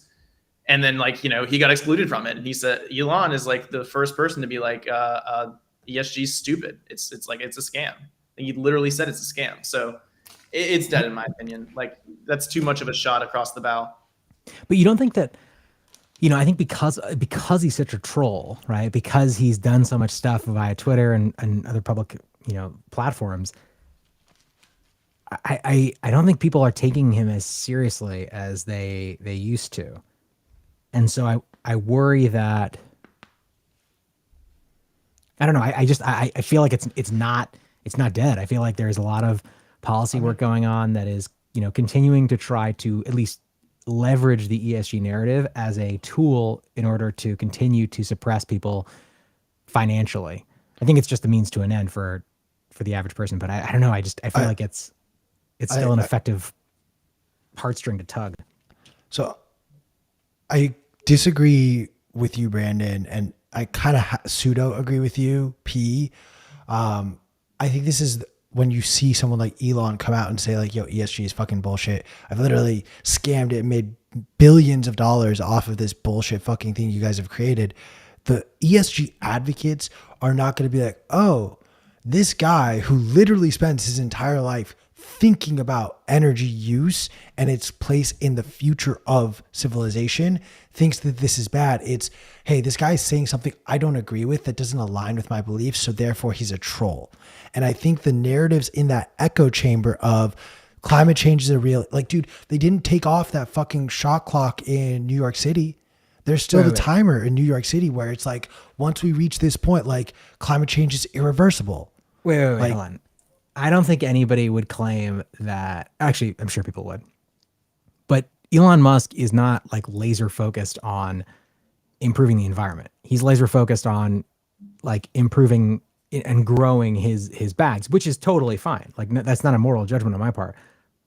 And then, like, he got excluded from it. And he said, Elon is like the first person to be like, ESG is stupid. It's like, it's a scam. And he literally said it's a scam. So it's dead, in my opinion. Like, that's too much of a shot across the bow. But you don't think that, I think because he's such a troll, right? Because he's done so much stuff via Twitter and other public, platforms. I don't think people are taking him as seriously as they used to. And so I worry that, I don't know. I feel like it's not dead. I feel like there's a lot of policy work going on that is, continuing to try to at least leverage the ESG narrative as a tool in order to continue to suppress people financially. I think it's just a means to an end for the average person, but I don't know. I feel like it's still an effective heartstring to tug. So I disagree with you, Brandon, and I kind of pseudo agree with you, P. I think this is when you see someone like Elon come out and say like, yo, ESG is fucking bullshit. I've literally scammed it and made billions of dollars off of this bullshit fucking thing you guys have created. The ESG advocates are not going to be like, oh, this guy who literally spends his entire life thinking about energy use and its place in the future of civilization thinks that this is bad. It's, hey, this guy is saying something I don't agree with that doesn't align with my beliefs, so therefore he's a troll. And I think the narratives in that echo chamber of climate change is a real, like, dude, they didn't take off that fucking shot clock in New York City. There's still the timer in New York City where it's like, once we reach this point, like, climate change is irreversible. Wait, Like- hold on. I don't think anybody would claim that. Actually, I'm sure people would. But Elon Musk is not like laser focused on improving the environment. He's laser focused on like improving and growing his bags, which is totally fine. Like that's not a moral judgment on my part.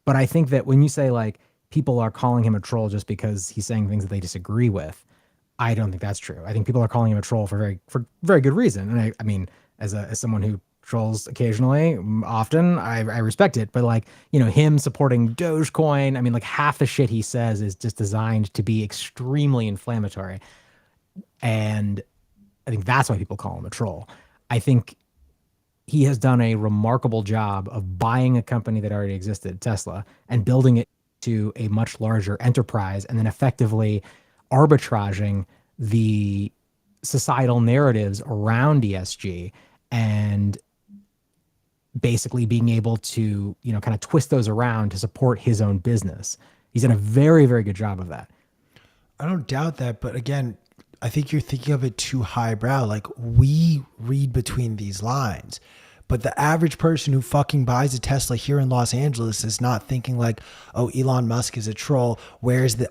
But I think that when you say like people are calling him a troll just because he's saying things that they disagree with, I don't think that's true. I think people are calling him a troll for very good reason. And I mean, as someone who trolls occasionally, often, I respect it. But like, you know, him supporting Dogecoin, I mean, like half the shit he says is just designed to be extremely inflammatory. And I think that's why people call him a troll. I think he has done a remarkable job of buying a company that already existed, Tesla, and building it to a much larger enterprise and then effectively arbitraging the societal narratives around ESG and basically being able to, you know, kind of twist those around to support his own business. He's done a very, very good job of that. I don't doubt that, but again, I think you're thinking of it too highbrow. Like, we read between these lines, but the average person who fucking buys a Tesla here in Los Angeles is not thinking like, oh, Elon Musk is a troll. Where's the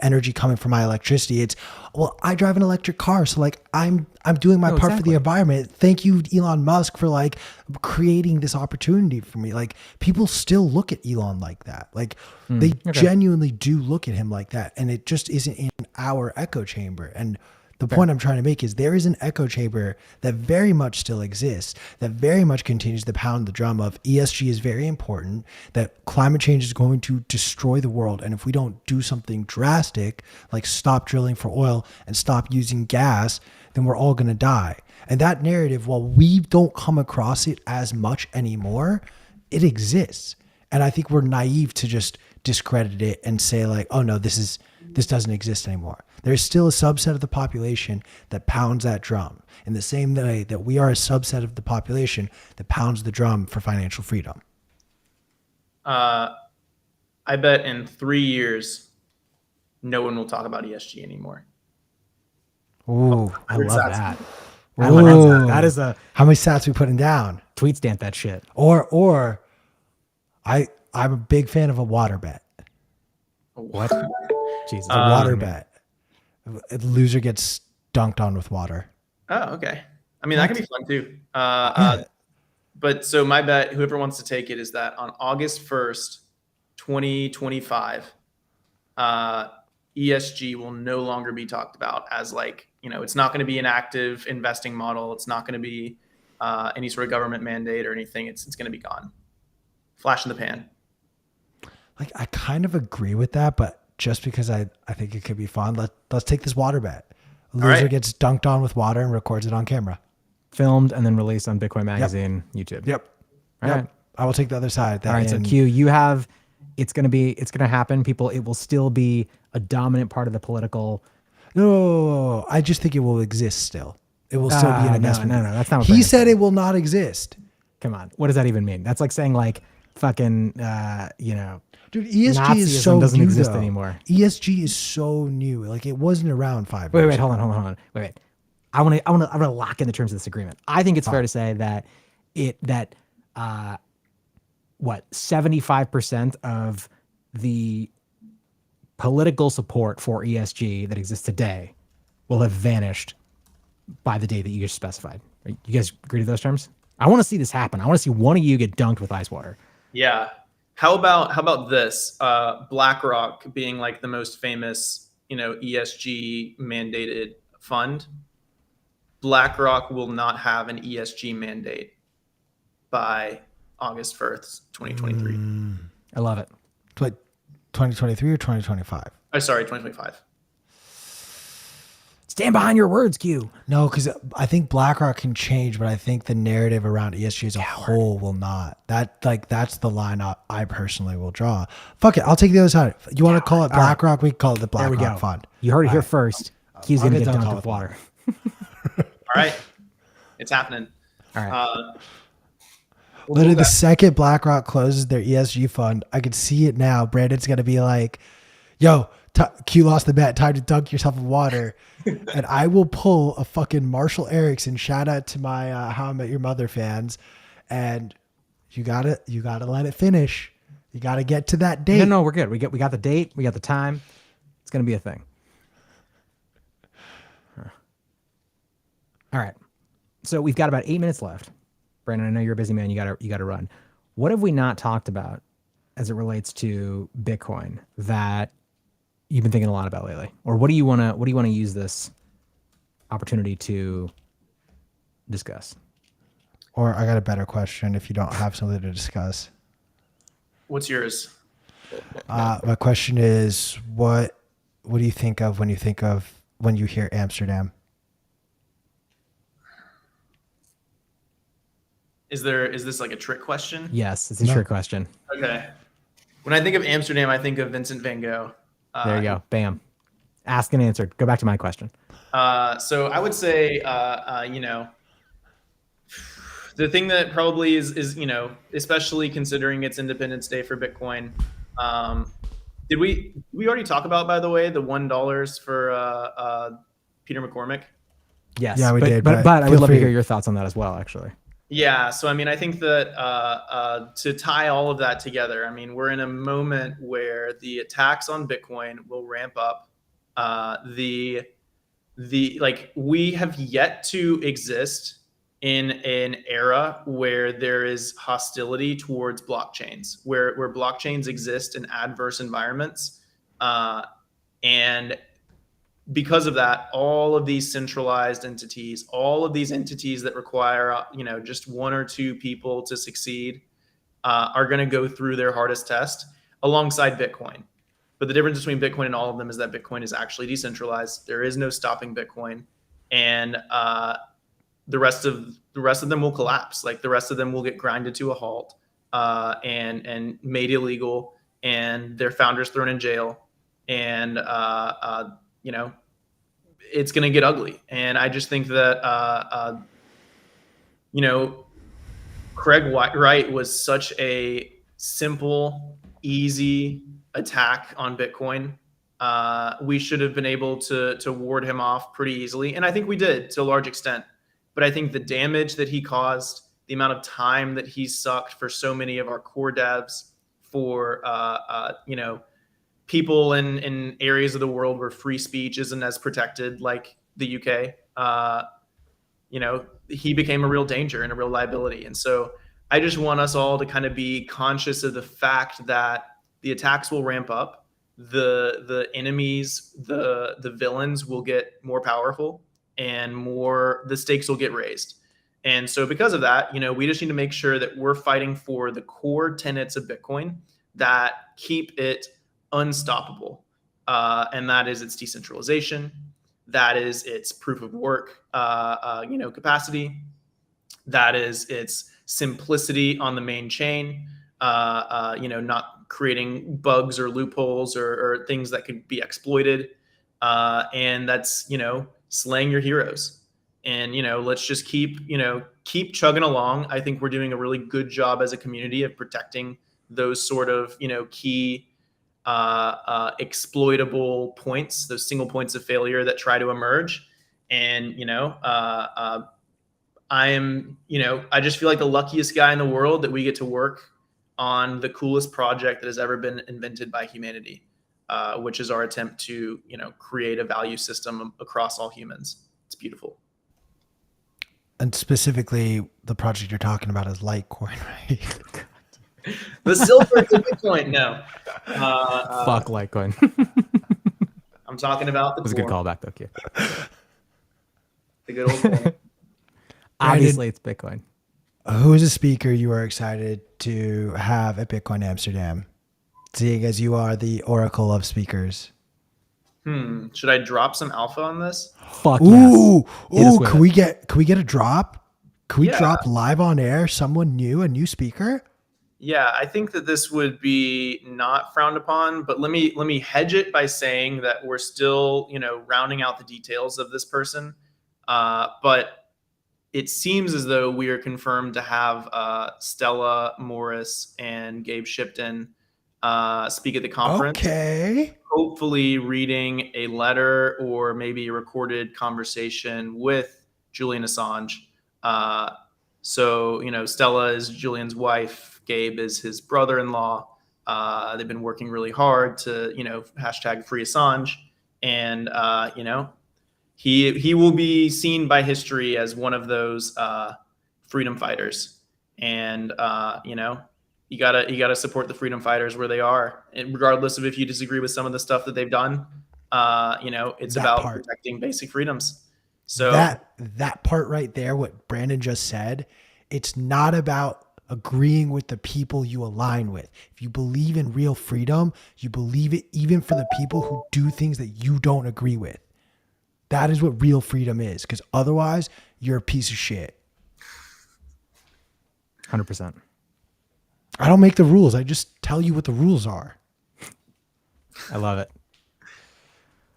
energy coming from my electricity? It's, well, I drive an electric car, so like I'm doing my part for the environment. Thank you, Elon Musk, for like creating this opportunity for me. Like, people still look at Elon like that. Like they genuinely do look at him like that, and it just isn't in our echo chamber. And the point I'm trying to make is there is an echo chamber that very much still exists, that very much continues to pound the drum of ESG is very important, that climate change is going to destroy the world. And if we don't do something drastic, like stop drilling for oil and stop using gas, then we're all going to die. And that narrative, while we don't come across it as much anymore, it exists. And I think we're naive to just discredit it and say like, oh no, this doesn't exist anymore. There's still a subset of the population that pounds that drum in the same way that we are a subset of the population that pounds the drum for financial freedom. I bet in 3 years, no one will talk about ESG anymore. Ooh, I love sats. that. I love that. That is a How many stats we putting down? tweet stamp that shit. Or I'm a big fan of a water bet. What? Jesus. A water bet. A loser gets dunked on with water. Oh, okay. I mean, that can be fun too. Yeah. But so my bet, whoever wants to take it, is that on August 1st, 2025, ESG will no longer be talked about as like, you know, it's not going to be an active investing model. It's not going to be any sort of government mandate or anything. It's going to be gone. Flash in the pan. Like, I kind of agree with that, but just because I think it could be fun, let's take this water bet. A loser gets dunked on with water and records it on camera. Filmed and then released on Bitcoin Magazine, YouTube. Yep. All right. I will take the other side. All right. So Q, you have, it's going to happen. People, it will still be a dominant part of the political. No, I just think it will exist still. It will still be an investment. No, that's not what He Brandon said it will not exist. Come on. What does that even mean? That's like saying like fucking, you know, Dude, ESG Nazism is so doesn't new, exist though. anymore. ESG is so new. Like, it wasn't around 5 years. Wait, hold on. Wait. I want to lock in the terms of this agreement. I think it's fair to say that 75% of the political support for ESG that exists today will have vanished by the day that you just specified. You guys agree to those terms? I want to see this happen. I want to see one of you get dunked with ice water. Yeah. How about this? BlackRock being like the most famous ESG mandated fund, BlackRock will not have an ESG mandate by August 1st, 2023. I love it. 2023 or 2025? Oh, sorry, 2025. Stand behind your words, Q. No, because I think BlackRock can change, but I think the narrative around ESG as a whole will not. That's the line I personally will draw. Fuck it, I'll take the other side. You want to call it BlackRock? We can call it the There we BlackRock go. Fund. You heard it here first. Q's I'll going to get get done dunked calling with it water. All right, it's happening. All right. We'll Literally, do the that. second BlackRock closes their ESG fund, I could see it now. Brandon's gonna be like, "Yo, Q lost the bet. Time to dunk yourself in water," and I will pull a fucking Marshall Erickson. Shout out to my How I Met Your Mother fans, and you gotta let it finish. You gotta get to that date. No, we're good. We got the date. We got the time. It's going to be a thing. All right. So we've got about 8 minutes left. Brandon, I know you're a busy man. You gotta run. What have we not talked about as it relates to Bitcoin that you've been thinking a lot about lately? Or what do you wanna use this opportunity to discuss? Or I got a better question if you don't have something to discuss. What's yours? My question is, what do you think of when you hear Amsterdam? Is this like a trick question? Yes, it's a trick question. Okay. When I think of Amsterdam, I think of Vincent van Gogh. There you go. Bam. Asked and answered. Go back to my question. So I would say, the thing that probably is, especially considering it's Independence Day for Bitcoin. Did we already talk about, by the way, the $1 for Peter McCormick? Yes. Yeah, we did, But but I feel would love to free. hear your thoughts on that as well, actually. Yeah, so I mean, I think that to tie all of that together, I mean, we're in a moment where the attacks on Bitcoin will ramp up. We have yet to exist in an era where there is hostility towards blockchains, where blockchains exist in adverse environments, and because of that, all of these centralized entities, all of these entities that require, just one or two people to succeed, are going to go through their hardest test alongside Bitcoin. But the difference between Bitcoin and all of them is that Bitcoin is actually decentralized. There is no stopping Bitcoin, and the rest of them will collapse. Like the rest of them will get grinded to a halt, and made illegal, and their founders thrown in jail, and it's going to get ugly. And I just think that, Craig Wright was such a simple, easy attack on Bitcoin. We should have been able to ward him off pretty easily. And I think we did to a large extent. But I think the damage that he caused, the amount of time that he sucked for so many of our core devs, for, people in areas of the world where free speech isn't as protected, like the UK, he became a real danger and a real liability. And so I just want us all to kind of be conscious of the fact that the attacks will ramp up. The enemies, the villains will get more powerful, and the stakes will get raised. And so because of that, we just need to make sure that we're fighting for the core tenets of Bitcoin that keep it unstoppable. And that is its decentralization. That is its proof of work, capacity. That is its simplicity on the main chain, not creating bugs or loopholes or things that could be exploited. And that's, slaying your heroes. And, let's just keep chugging along. I think we're doing a really good job as a community of protecting those sort of, key exploitable points, those single points of failure that try to emerge. And, I just feel like the luckiest guy in the world that we get to work on the coolest project that has ever been invented by humanity, which is our attempt to, create a value system across all humans. It's beautiful. And specifically, the project you're talking about is Litecoin, right? The silver to Bitcoin. No. Fuck Litecoin. I'm talking about the That was a good floor. callback, though, Q. The good old floor. Obviously, it's Bitcoin. Who is a speaker you are excited to have at Bitcoin Amsterdam? Seeing as you are the oracle of speakers. Should I drop some alpha on this? Fuck yes. Ooh, Hit us ooh, with can it. we get a drop? Can we Yeah. drop live on air someone new, a new speaker? Yeah, I think that this would be not frowned upon, but let me hedge it by saying that we're still, rounding out the details of this person. But it seems as though we are confirmed to have Stella Morris and Gabe Shipton speak at the conference. Okay. Hopefully reading a letter or maybe a recorded conversation with Julian Assange. So, Stella is Julian's wife. Gabe is his brother-in-law. They've been working really hard to, hashtag free Assange. And, he will be seen by history as one of those freedom fighters. And, you gotta support the freedom fighters where they are, and regardless of if you disagree with some of the stuff that they've done. It's That about part. protecting basic freedoms. So That part right there, what Brandon just said, it's not about agreeing with the people you align with. If you believe in real freedom, you believe it even for the people who do things that you don't agree with. That is what real freedom is, because otherwise you're a piece of shit. 100%. I don't make the rules. I just tell you what the rules are. I love it.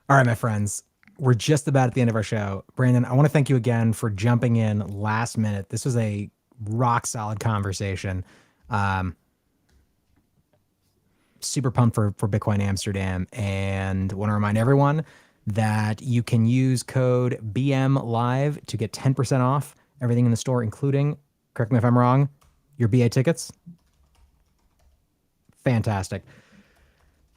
All right, my friends, we're just about at the end of our show. Brandon, I want to thank you again for jumping in last minute. This was a rock solid conversation. Super pumped for Bitcoin Amsterdam, and want to remind everyone that you can use code BMLive to get 10% off everything in the store, including, correct me if I'm wrong, your BA tickets. Fantastic.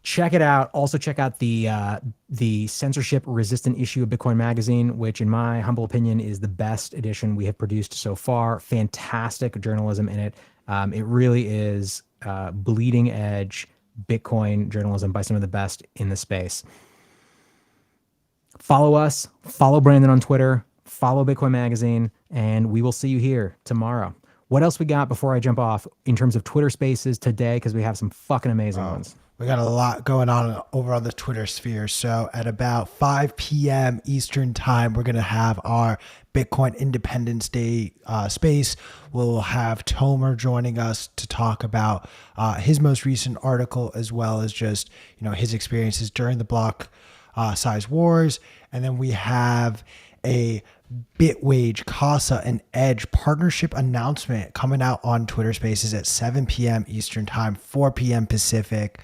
Check it out. Also check out the censorship resistant issue of Bitcoin Magazine, which in my humble opinion is the best edition we have produced so far. Fantastic journalism in it. It really is bleeding edge Bitcoin journalism by some of the best in the space. Follow us, follow Brandon on Twitter, follow Bitcoin Magazine, and we will see you here tomorrow. What else we got before I jump off in terms of Twitter Spaces today? Because we have some fucking amazing ones. We got a lot going on over on the Twitter sphere. So at about 5 p.m. Eastern time, we're going to have our Bitcoin Independence Day space. We'll have Tomer joining us to talk about his most recent article, as well as just, his experiences during the block size wars. And then we have a Bitwage, Casa, and Edge partnership announcement coming out on Twitter Spaces at 7 p.m. Eastern time, 4 p.m. Pacific.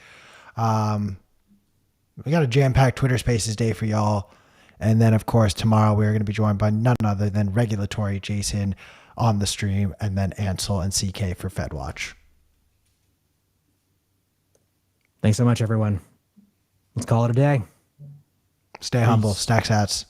We got a jam-packed Twitter Spaces day for y'all. And then, of course, tomorrow we're going to be joined by none other than Regulatory Jason on the stream, and then Ansel and CK for FedWatch. Thanks so much, everyone. Let's call it a day. Stay humble. Stack sats.